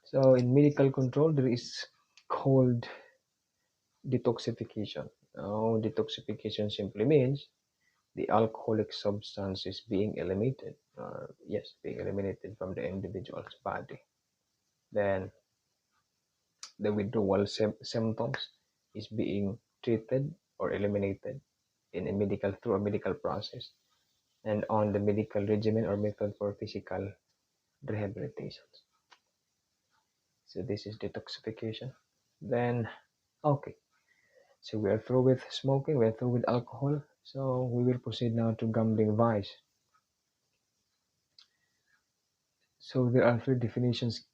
So in medical control, there is called detoxification. Now, detoxification simply means the alcoholic substance is being eliminated, being eliminated from the individual's body. Then the withdrawal symptoms is being treated or eliminated through a medical process and on the medical regimen or method for physical rehabilitation. So this is detoxification. Then, okay, so we are through with smoking, we are through with alcohol. So we will proceed now to gambling vice. So there are 3 definitions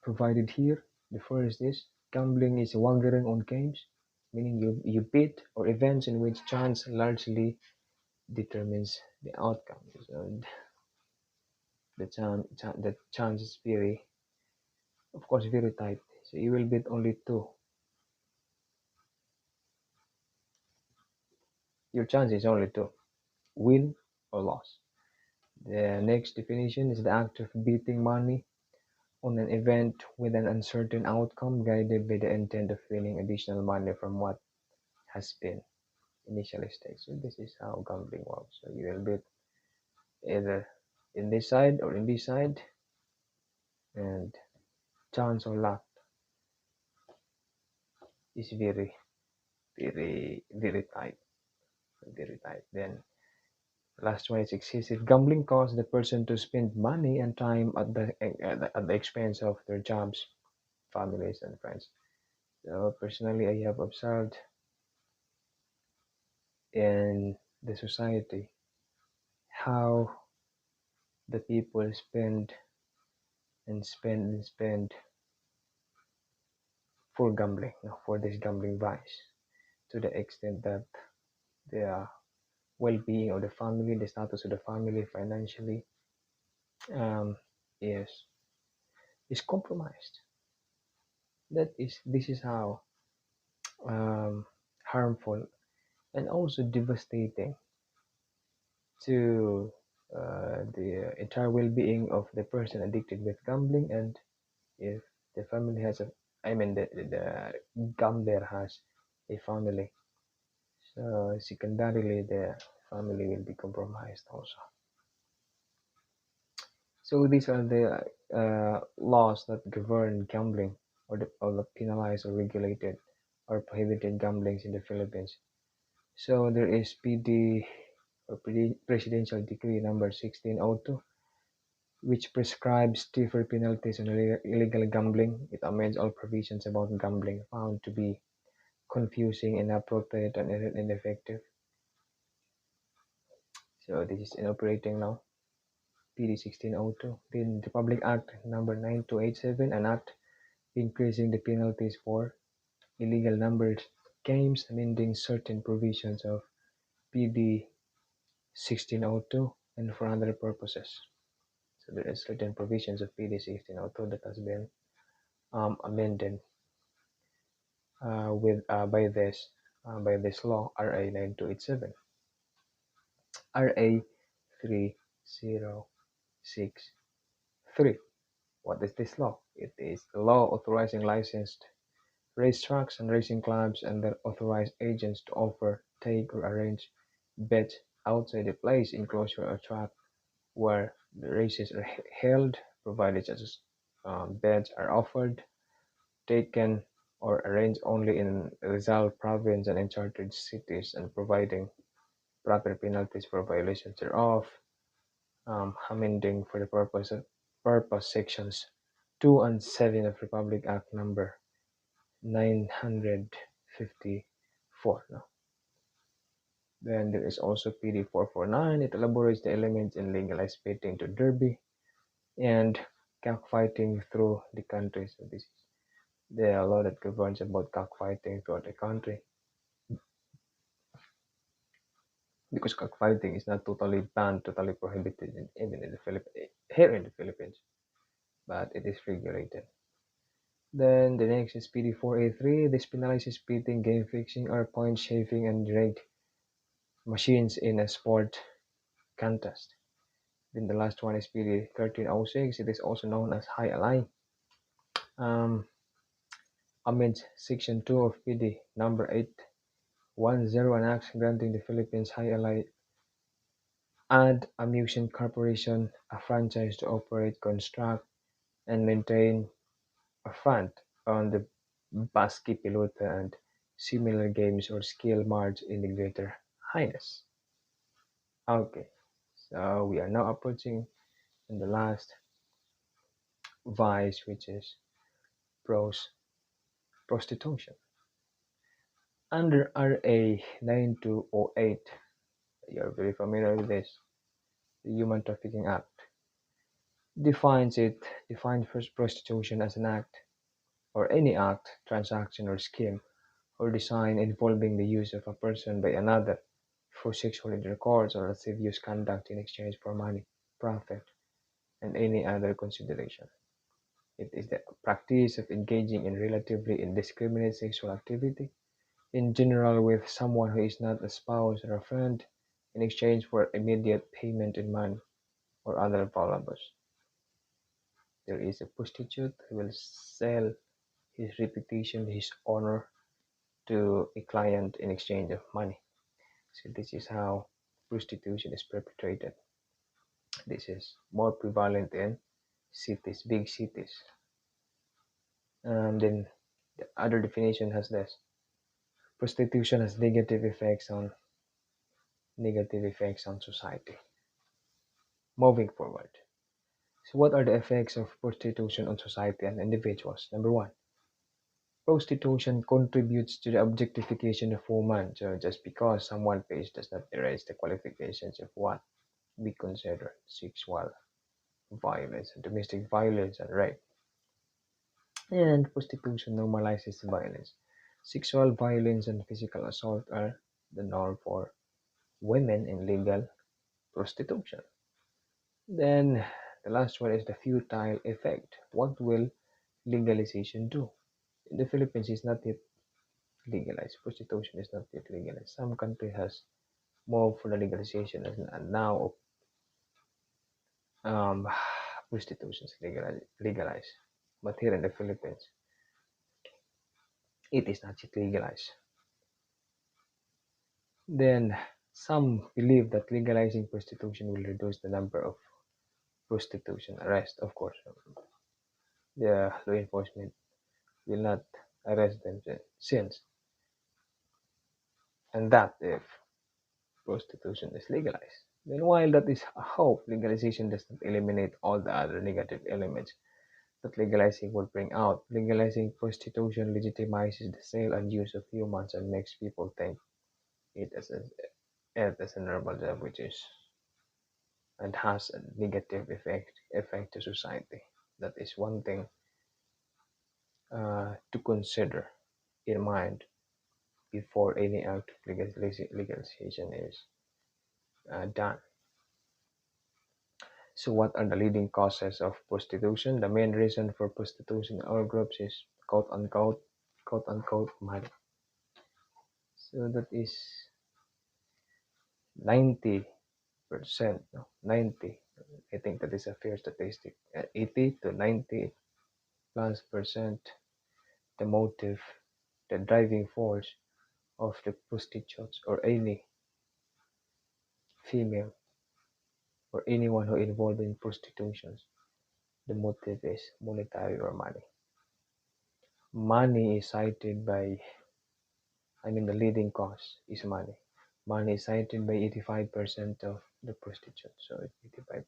provided here. The first is gambling is wagering on games, meaning you bet or events in which chance largely determines the outcome. So the chance is of course, very tight. So you will bet only 2. Your chance is only 2, win or loss. The next definition is the act of betting money on an event with an uncertain outcome, guided by the intent of winning additional money from what has been initially staked. So this is how gambling works. So you will bet either in this side or in this side, and chance or luck is very, very, very tight. Very tight. Then last one is excessive gambling causes the person to spend money and time at the expense of their jobs, families and friends. So personally, I have observed in the society how the people spend and spend and spend for gambling, for this gambling vice, to the extent that the well-being of the family, the status of the family financially, um, is is compromised. This is how harmful and also devastating to the entire well-being of the person addicted with gambling, and if the family has a, I mean the gambler has a family, so secondarily the family will be compromised also. So these are the laws that govern gambling, or the penalized or regulated or prohibited gamblings in the Philippines. So there is PD, or Presidential Decree number 1602, which prescribes stiffer penalties on illegal gambling. It amends all provisions about gambling found to be confusing, inappropriate, and ineffective. So this is operating now. PD 1602. Then the Public Act number 9287, an act increasing the penalties for illegal numbers games, amending certain provisions of PD 1602 and for other purposes. So there is certain provisions of PD 1602 that has been amended with by this law, RA 9287, RA 3063. What is this law? It is the law authorizing licensed racetracks and racing clubs and their authorized agents to offer, take, or arrange bets outside the place, enclosure, or track where the races are held, provided such as bets are offered, taken, or arranged only in Rizal province and uncharted cities, and providing proper penalties for violations thereof, amending for the purpose sections 2 and 7 of Republic Act number 954. No? Then there is also PD 449. It elaborates the elements in legalized betting to derby and cockfighting through the country. So this is the law that governs about cockfighting throughout the country. Because cockfighting is not totally banned, totally prohibited, even in the Philippines, here in the Philippines, but it is regulated. Then the next is PD 483. This penalizes betting, game fixing, or point shaving and rigged machines in a sport contest. Then the last one is PD 1306. It is also known as High Ally. Amends Section 2 of PD number 810, an act granting the Philippines High Ally and Amusement Corporation a franchise to operate, construct, and maintain a front on the Basque Pilota and similar games or skill marts in the Greater Highness. Okay, so we are now approaching the last vice, which is prostitution. Under RA 9208, you're very familiar with this, the Human Trafficking Act, defines first prostitution as an act or any act, transaction, or scheme or design involving the use of a person by another for sexual intercourse or lascivious conduct in exchange for money, profit, and any other consideration. It is the practice of engaging in relatively indiscriminate sexual activity, in general with someone who is not a spouse or a friend, in exchange for immediate payment in money or other valuables. There is a prostitute who will sell his reputation, his honor to a client in exchange of money. So this is how prostitution is perpetrated. This is more prevalent in cities, big cities. And then the other definition has this: prostitution has negative effects on society. Moving forward. So what are the effects of prostitution on society and individuals? Number one, prostitution contributes to the objectification of women. So just because someone pays does not erase the qualifications of what we consider sexual violence, domestic violence, and rape. And prostitution normalizes violence. Sexual violence and physical assault are the norm for women in legal prostitution. Then the last one is the futile effect. What will legalization do? In the Philippines is not yet legalized. Prostitution is not yet legalized. Some country has moved for the legalization and now um, prostitution is legalized. But here in the Philippines, it is not yet legalized. Then some believe that legalizing prostitution will reduce the number of prostitution arrests. Of course, the law enforcement will not arrest them since, and that if prostitution is legalized. Then while that is a hope, legalization does not eliminate all the other negative elements that legalizing would bring out. Legalizing prostitution legitimizes the sale and use of humans and makes people think it as a normal job, which is and has a negative effect to society. That is one thing to consider in mind before any act of legalization is done. So, what are the leading causes of prostitution? The main reason for prostitution in our groups is quote unquote money. So that is 90%, no, 90. I think that is a fair statistic. 80 to 90 plus percent the motive, the driving force of the prostitutes or any female or anyone who involved in prostitution. The motive is monetary or money. Money is cited by, I mean, the leading cause is money. Money is cited by 85% of the prostitutes. So 85%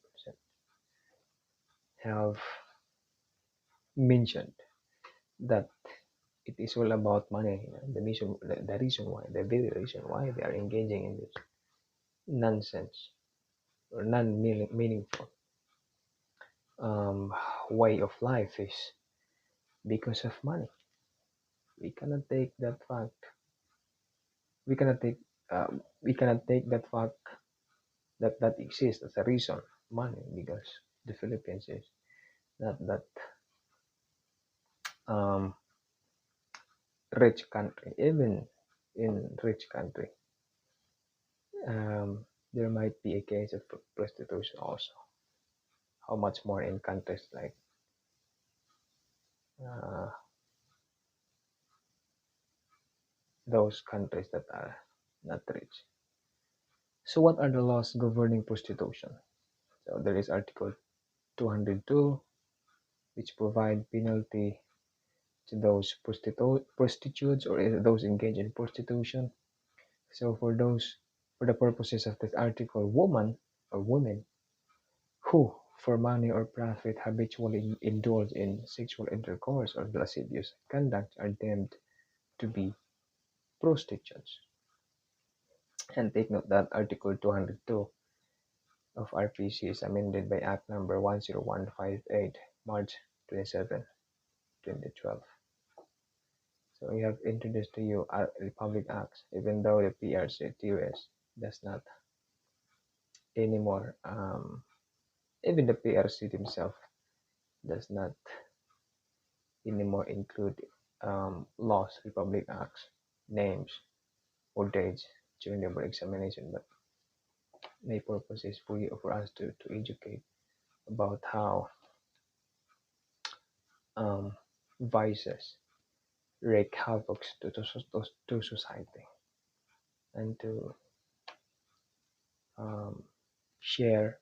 have mentioned that it is all about money. The reason why, the very reason why they are engaging in this nonsense or non-meaningful um, way of life is because of money. We cannot take that fact. We cannot take. We cannot take that fact that exists as a reason, money, because the Philippines is not that um, rich country. Even in rich country, there might be a case of prostitution also. How much more in countries like uh, those countries that are not rich. So, what are the laws governing prostitution? So, there is Article 202, which provide penalty to those prostitutes or those engaged in prostitution. So, for the purposes of this article, woman or women who, for money or profit, habitually indulge in sexual intercourse or lascivious conduct are deemed to be prostitutes. And take note that Article 202 of RPC is amended by Act Number 10158, March 27, 2012. So we have introduced to you our Republic Acts, even though the PRC TOS does not anymore, even the PRC themselves does not anymore include laws, Republic Acts, names, or dates during the board examination. But my purpose is for us to educate about how um, vices wreak havoc to society and um, share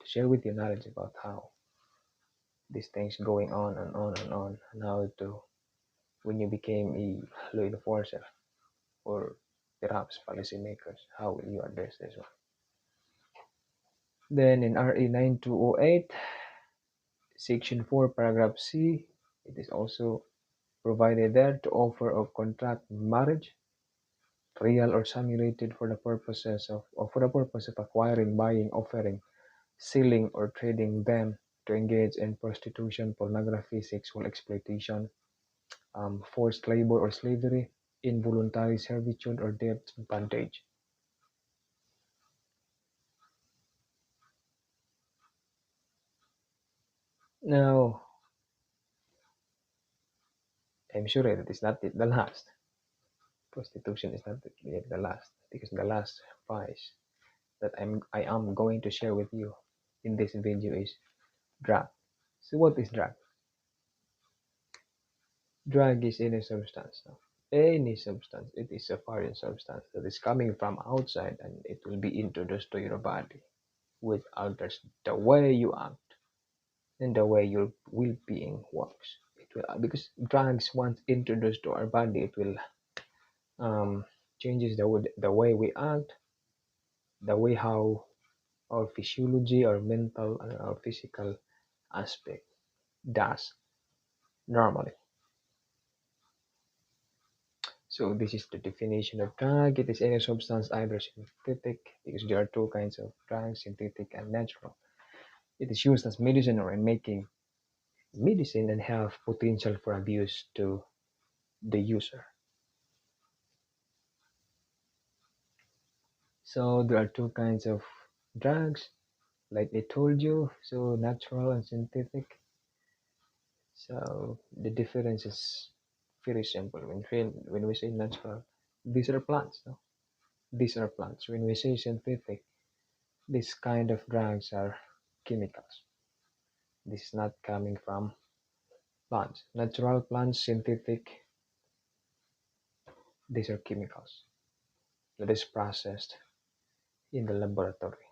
to share with you knowledge about how these things going on and on and on and how to when you became a law enforcer or perhaps policymakers, how will you address this one? Then in RE 9208, Section 4, Paragraph C, it is also provided there to offer or contract marriage, real or simulated for the purposes of or for the purpose of acquiring, buying, offering, selling, or trading them to engage in prostitution, pornography, sexual exploitation, forced labor or slavery, involuntary servitude, or debt bondage. Now, I'm sure that is not the last. Prostitution is not yet the last, because the last vice that I am going to share with you in this video is drug. So what is drug? Drug is any substance. Any substance. It is a foreign substance that is coming from outside and it will be introduced to your body, which alters the way you act and the way your well-being works. It will, because drugs once introduced to our body, it will changes the way we act, the way how our physiology, our mental, and our physical aspect does normally. So this is the definition of drug. It is any substance, either synthetic, because there are two kinds of drugs, synthetic and natural. It is used as medicine or in making medicine and have potential for abuse to the user. So there are two kinds of drugs, like I told you, so natural and synthetic. So the difference is very simple. When we say natural, these are plants. No? These are plants. When we say synthetic, this kind of drugs are chemicals. This is not coming from plants. Natural plants, synthetic, these are chemicals that is processed in the laboratory.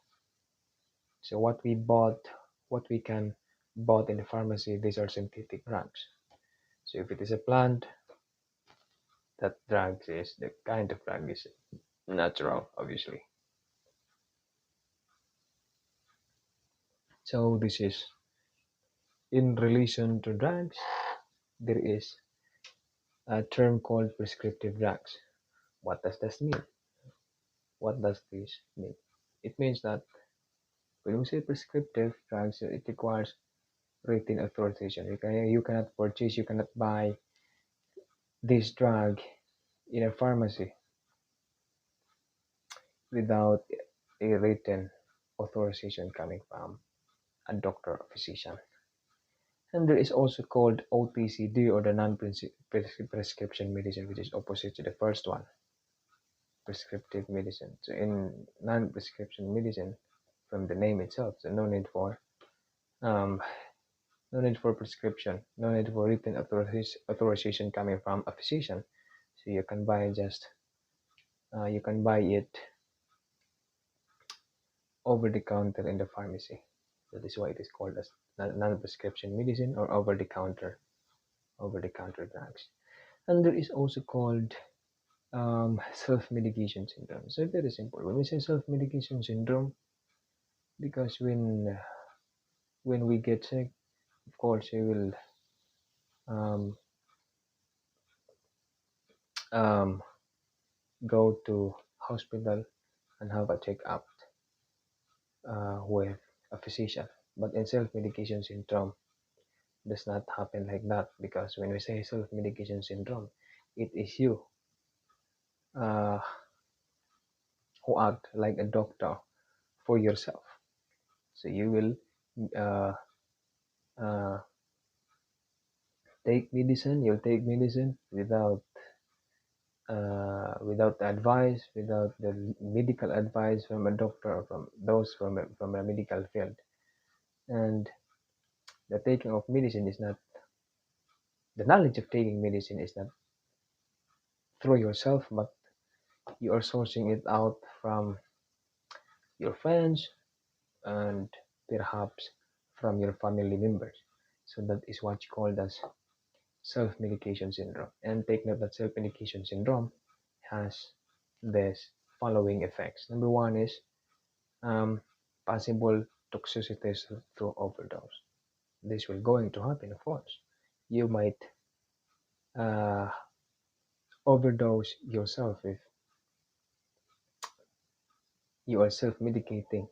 So what we can bought in the pharmacy, these are synthetic drugs. So if it is a plant, that drug is the kind of drug is natural, obviously. So this is in relation to drugs. There is a term called prescriptive drugs. What does this mean? What does this mean? It means that when we say prescriptive drugs, it requires written authorization. You cannot purchase, you cannot buy this drug in a pharmacy without a written authorization coming from a doctor or physician. And there is also called OTCD, or the non-prescription medicine, which is opposite to the first one, prescriptive medicine. So in non-prescription medicine, from the name itself, so um, no need for prescription, no need for written authorization coming from a physician. So you can buy you can buy it over the counter in the pharmacy. That is why it is called as non-prescription medicine or over-the-counter drugs. And there is also called self-medication syndrome. So very simple. When we say self-medication syndrome, because when we get sick, of course we will um, um, go to hospital and have a checkup with a physician. But in self-medication syndrome, does not happen like that, because when we say self-medication syndrome, it is you uh, who act like a doctor for yourself. So you will uh, uh, you'll take medicine without advice, without the medical advice from a doctor or from those from a medical field. And the taking of medicine is not, the knowledge of taking medicine is not through yourself, but you are sourcing it out from your friends and perhaps from your family members. So that is what you call as self-medication syndrome. And take note that self-medication syndrome has this following effects. Number one is possible toxicities through overdose. This will going to happen, of course. You might uh, overdose yourself if you are self-medicating.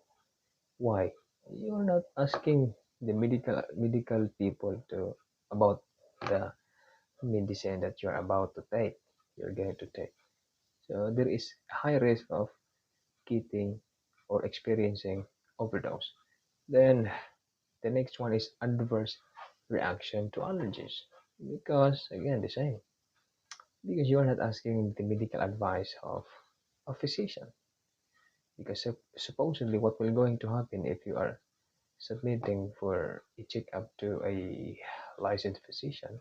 Why? You're not asking the medical people to about the medicine that you're about to take. You're going to take. So there is high risk of getting or experiencing overdose. Then the next one is adverse reaction to allergies. Because again the same. Because you are not asking the medical advice of a physician. Because supposedly what will going to happen if you are submitting for a checkup to a licensed physician,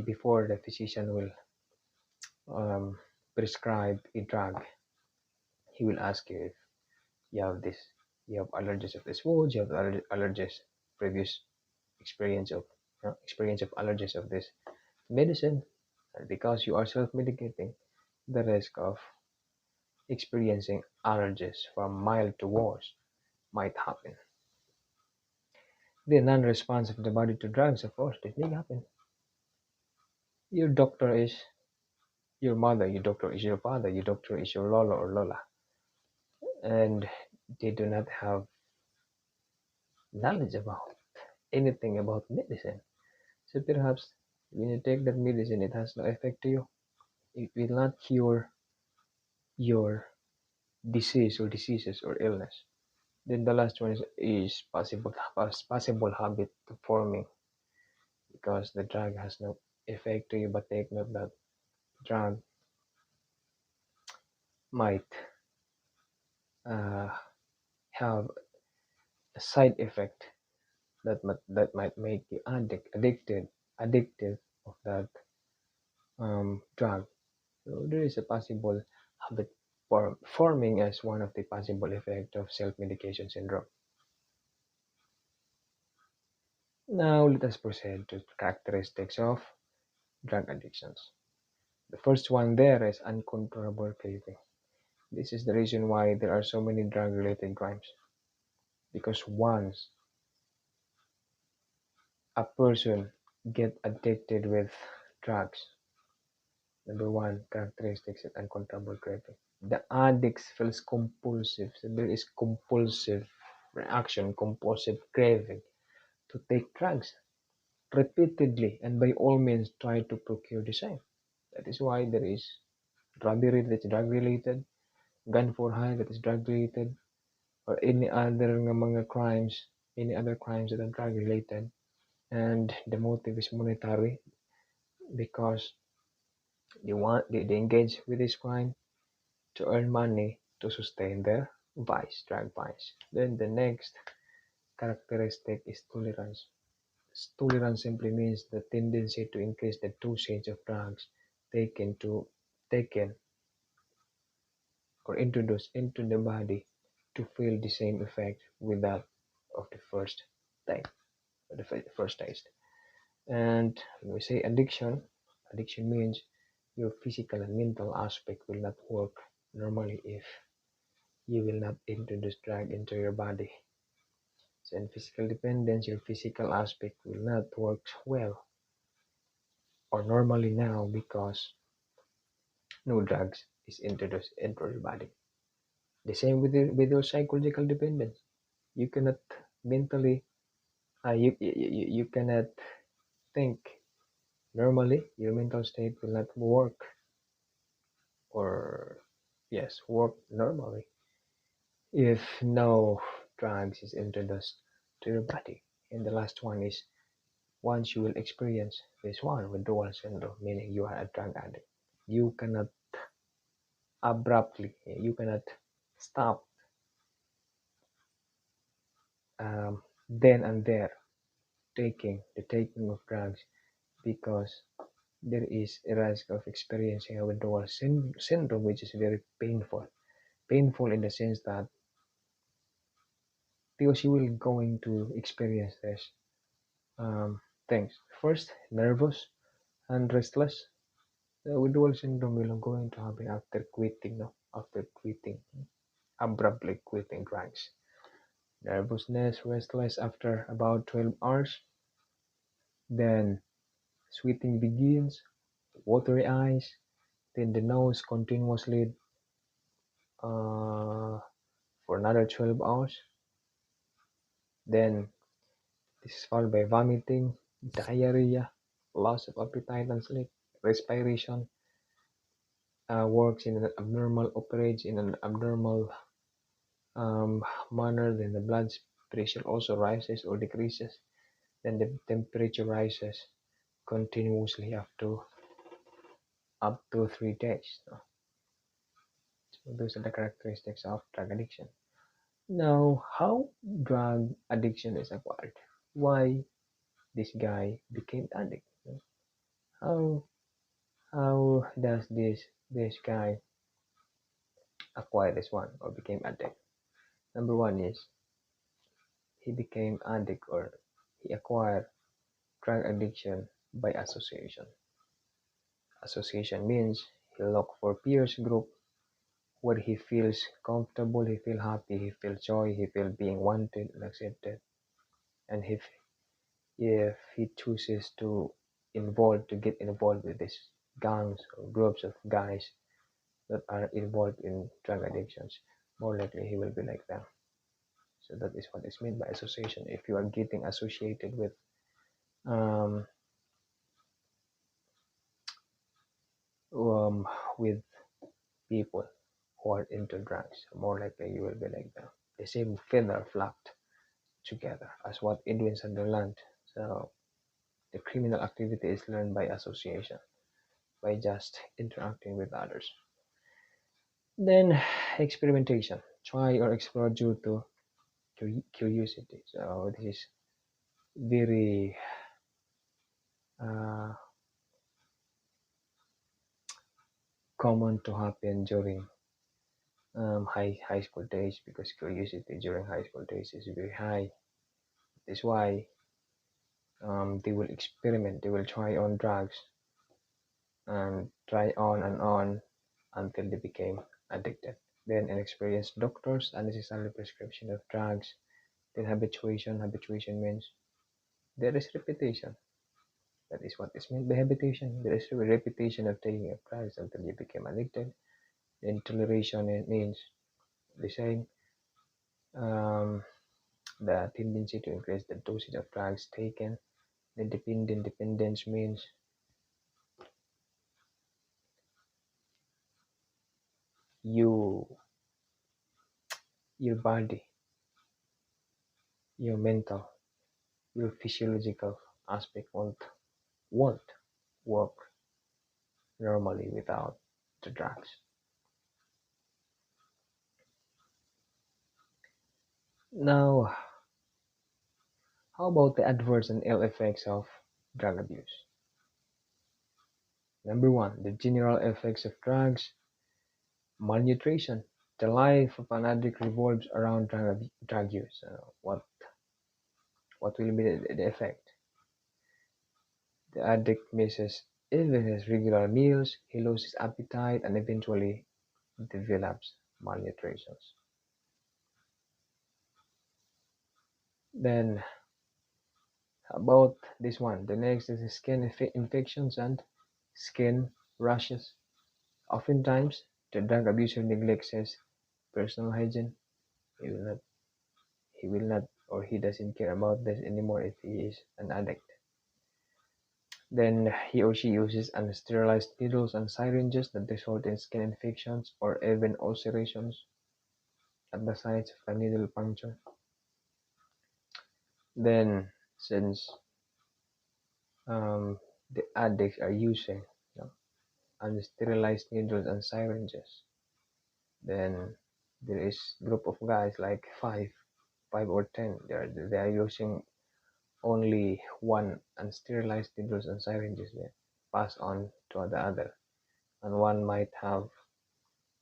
before the physician will um, prescribe a drug, he will ask you if you have this, you have allergies of this food, you have allergies, previous experience of allergies of this medicine, and because you are self-medicating, the risk of experiencing allergies from mild to worse might happen. The non-response of the body to drugs, of course, this may happen. Your doctor is your mother, your doctor is your father, your doctor is your Lolo or Lola, and they do not have knowledge about anything about medicine. So perhaps when you take that medicine, it has no effect to you. It will not cure your disease or diseases or illness. Then the last one is possible habit forming because the drug has no effect to you, but take note that drug might uh, have a side effect that might make you addicted of that drug. So there is a possible habit forming as one of the possible effect of self-medication syndrome. Now let us proceed to characteristics of drug addictions. The first one there is uncontrollable craving. This is the reason why there are so many drug-related crimes. Because once a person get addicted with drugs, number one characteristics is uncontrollable craving. The addict feels compulsive. So there is compulsive reaction, compulsive craving to take drugs repeatedly, and by all means try to procure the same. That is why there is robbery that's drug related, gun for hire that is drug related, or any other mga crimes, any other crimes that are drug related, and the motive is monetary because they engage with this crime to earn money to sustain their drug vice. Then the next characteristic is tolerance. Tolerance simply means the tendency to increase the dosage of drugs taken to taken or introduced into the body to feel the same effect with that of the first time, the first taste. And when we say addiction means your physical and mental aspect will not work normally if you will not introduce drug into your body. So in physical dependence, your physical aspect will not work well or normally now because no drugs is introduced into your body. The same with your psychological dependence. You cannot mentally, you cannot think normally. Your mental state will not work or yes, work normally if no drugs is introduced to your body. And the last one is once you will experience this one withdrawal syndrome, meaning you are a drug addict, you cannot abruptly, you cannot stop then and there taking of drugs because there is a risk of experiencing a withdrawal syndrome, which is very painful. Painful in the sense that because you will going to experience this things. First, nervous and restless. The withdrawal syndrome will going to happen after quitting, no? After quitting, abruptly quitting drugs. nervousness, restless after about 12 hours. Then sweating begins, watery eyes, then the nose continuously for another 12 hours. Then this is followed by vomiting, diarrhea, loss of appetite and sleep, respiration works in an abnormal, operates in an abnormal manner. Then the blood pressure also rises or decreases. Then the temperature rises continuously up to 3 days. So those are the characteristics of drug addiction. Now, how drug addiction is acquired? Why this guy became addict? How how does this guy acquire this one or became addict? Number one is he became addict or he acquired drug addiction by association. Association means he look for peers group where he feels comfortable, he feel happy, he feel joy, he feel being wanted and accepted. And if he chooses to get involved with these gangs or groups of guys that are involved in drug addictions, more likely he will be like them. So that is what is meant by association. If you are getting associated um, with people who are into drugs, more likely you will be like them. The same feather flocked together as what Edwin Sunderland. So the criminal activity is learned by association, by just interacting with others. Then experimentation, try or explore due to curiosity. So this is very uh, common to happen during high school days, because curiosity during high school days is very high. That's why they will experiment, they will try on drugs and try on and on until they became addicted. Then inexperienced doctors unnecessary prescription of drugs. Then habituation. Habituation means there is repetition. That is what is meant by habituation. There is a repetition of taking of drugs until you become addicted. Then toleration, it means the same. The tendency to increase the dosage of drugs taken. The dependence means you, your body, your mental, your physiological aspect won't work normally without the drugs. Now, how about the adverse and ill effects of drug abuse? Number one, the general effects of drugs. Malnutrition. The life of an addict revolves around drug use. What will be the effect? The addict misses even his regular meals, he loses appetite, and eventually develops malnutrition. Then, about this one, the next is skin infections and skin rashes. Oftentimes, the drug abuser neglects his personal hygiene. He will not, or he doesn't care about this anymore if he is an addict. Then he or she uses unsterilized needles and syringes that result in skin infections or even ulcerations at the sites of the needle puncture. Then, since the addicts are using unsterilized needles and syringes, then there is group of guys like five or 10. They are using only one unsterilized needles and syringes. They pass on to the other, and one might have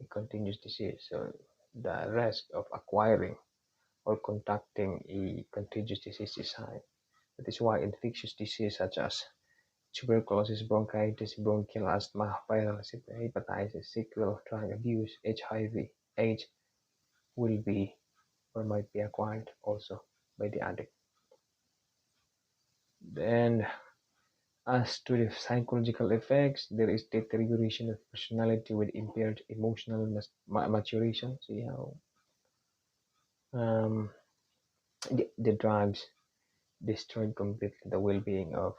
a contagious disease. So the risk of acquiring or contracting a contagious disease is high. That is why infectious disease such as tuberculosis, bronchitis, bronchial asthma, viral hepatitis, sequel drug abuse, HIV, AIDS will be or might be acquired also by the addict. Then, as to the psychological effects, there is deterioration of personality with impaired emotional maturation. See how um, the drugs destroyed completely the well-being of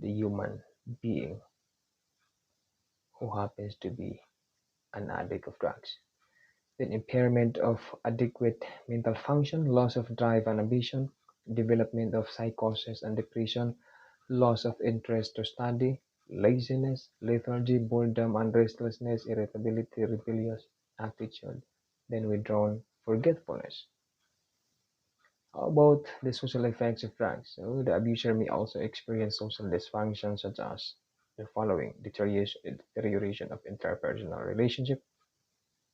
the human being who happens to be an addict of drugs. Then impairment of adequate mental function, loss of drive and ambition, development of psychosis and depression, loss of interest to study, laziness, lethargy, boredom and restlessness, irritability, rebellious attitude, then withdrawn forgetfulness. How about the social effects of drugs? So the abuser may also experience social dysfunction such as the following: deterioration of interpersonal relationship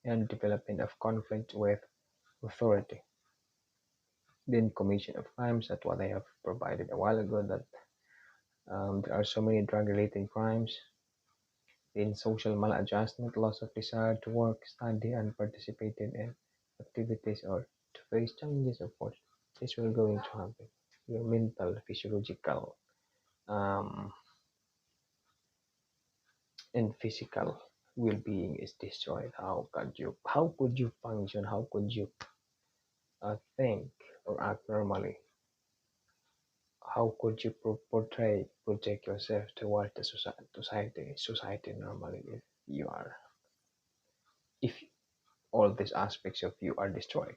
and development of conflict with authority. Then commission of crimes, that's what I have provided a while ago, that there are so many drug-related crimes. Then social maladjustment, loss of desire to work, study, and participate in activities or to face challenges, of course. This will going to happen. Your mental, physiological, um, and physical well-being is destroyed. How could you function? How could you think or act normally? How could you project yourself towards the society normally if all these aspects of you are destroyed?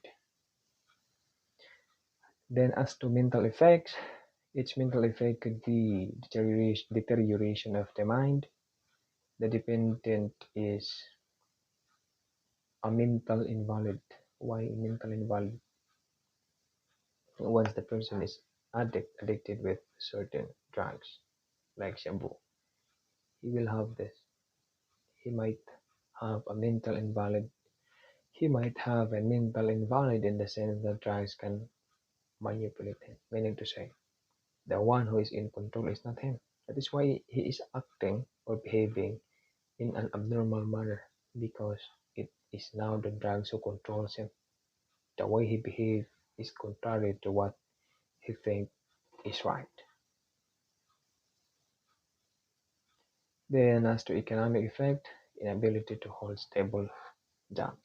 Then as to mental effects, each mental effect could be deterioration of the mind. The dependent is a mental invalid. Why mental invalid? Once the person is addicted with certain drugs like shabu, he will have this. He might have a mental invalid. He might have a mental invalid in the sense that drugs can manipulate him, meaning to say, the one who is in control is not him. That is why he is acting or behaving in an abnormal manner, because it is now the drugs who controls him. The way he behaves is contrary to what he thinks is right. Then as to economic effect, inability to hold stable job.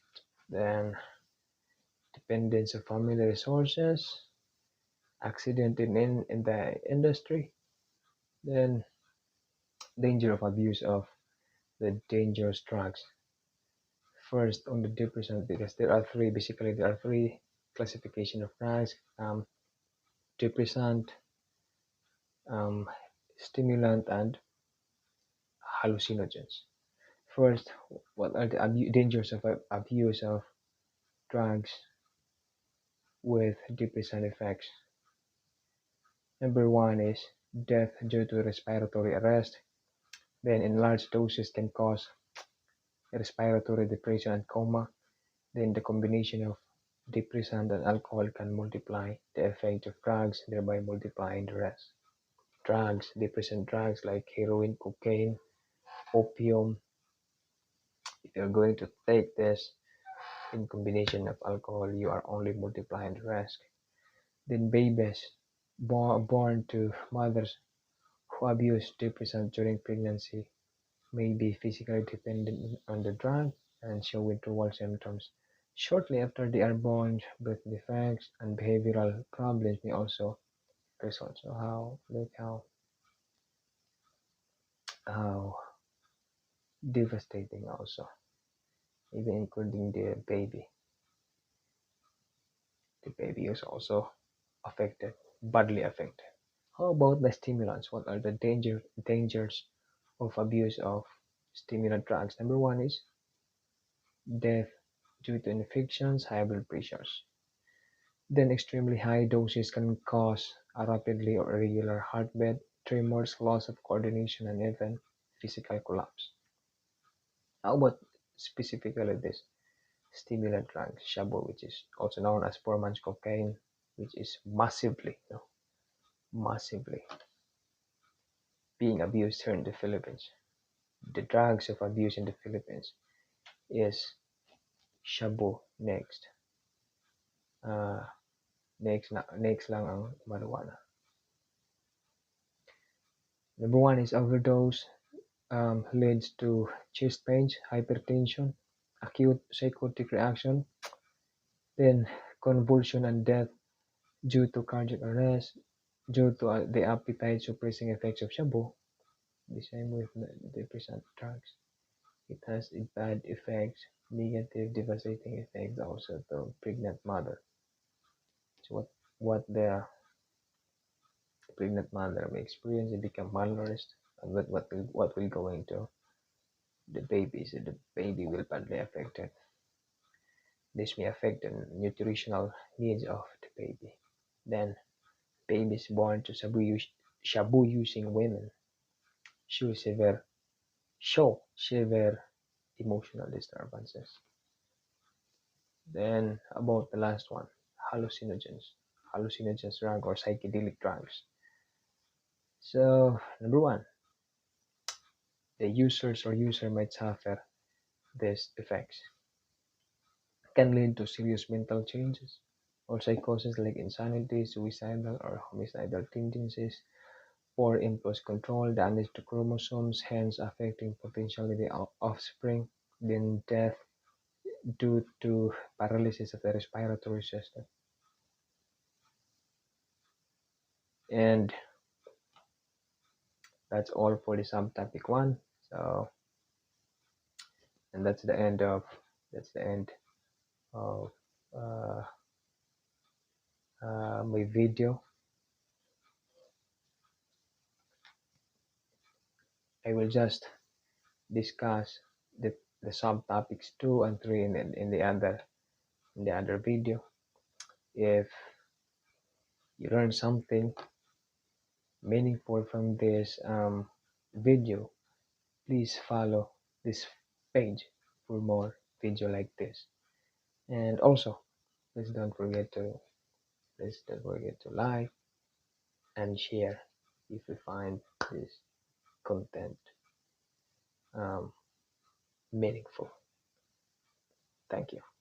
Then dependence on family resources, accident in the industry, then danger of abuse of the dangerous drugs. First, on the depressant, because there are three classification of drugs: depressant, um, stimulant, and hallucinogens. First, what are the dangers of abuse of drugs with depressant effects? Number one is death due to respiratory arrest. Then, in large doses, can cause respiratory depression and coma. Then, the combination of depressant and alcohol can multiply the effect of drugs, thereby multiplying the rest. Depressant drugs like heroin, cocaine, opium. If you're going to take this in combination of alcohol, you are only multiplying the risk. Then babies born to mothers who abuse depressant during pregnancy may be physically dependent on the drug and show withdrawal symptoms shortly after they are born. Birth defects and behavioral problems may also result. So look how devastating also, even including the baby. The baby is also affected, badly affected. How about the stimulants? What are the dangers of abuse of stimulant drugs? Number one is death due to infections, high blood pressures. Then extremely high doses can cause a rapidly or irregular heartbeat, tremors, loss of coordination, and even physical collapse. How about specifically this stimulant drug, shabu, which is also known as poor man's cocaine, which is massively being abused here in the Philippines. The drugs of abuse in the Philippines is shabu next. next lang ang marijuana. Number 1 is overdose leads to chest pains, hypertension, acute psychotic reaction, then convulsion and death due to cardiac arrest, due to the appetite suppressing effects of shabu. The same with the depressant drugs. It has bad effects, negative, devastating effects also to pregnant mother. So what the pregnant mother may experience, they become malnourished, and what will go into the baby, so the baby will badly affected. This may affect the nutritional needs of the baby. Then babies born to shabu using women show severe emotional disturbances. Then about the last one, hallucinogens drug or psychedelic drugs. So number 1, the user might suffer these effects. Can lead to serious mental changes or psychosis like insanity, suicidal or homicidal tendencies, poor impulse control, damage to chromosomes, hence affecting potentially the offspring, then death due to paralysis of the respiratory system. And that's all for the subtopic 1. So, and that's the end of uh, my video. I will just discuss the subtopics 2 and 3 in the other video. If you learn something meaningful from this video, please follow this page for more video like this. And also, please don't forget to like and share if you find this content meaningful. Thank you.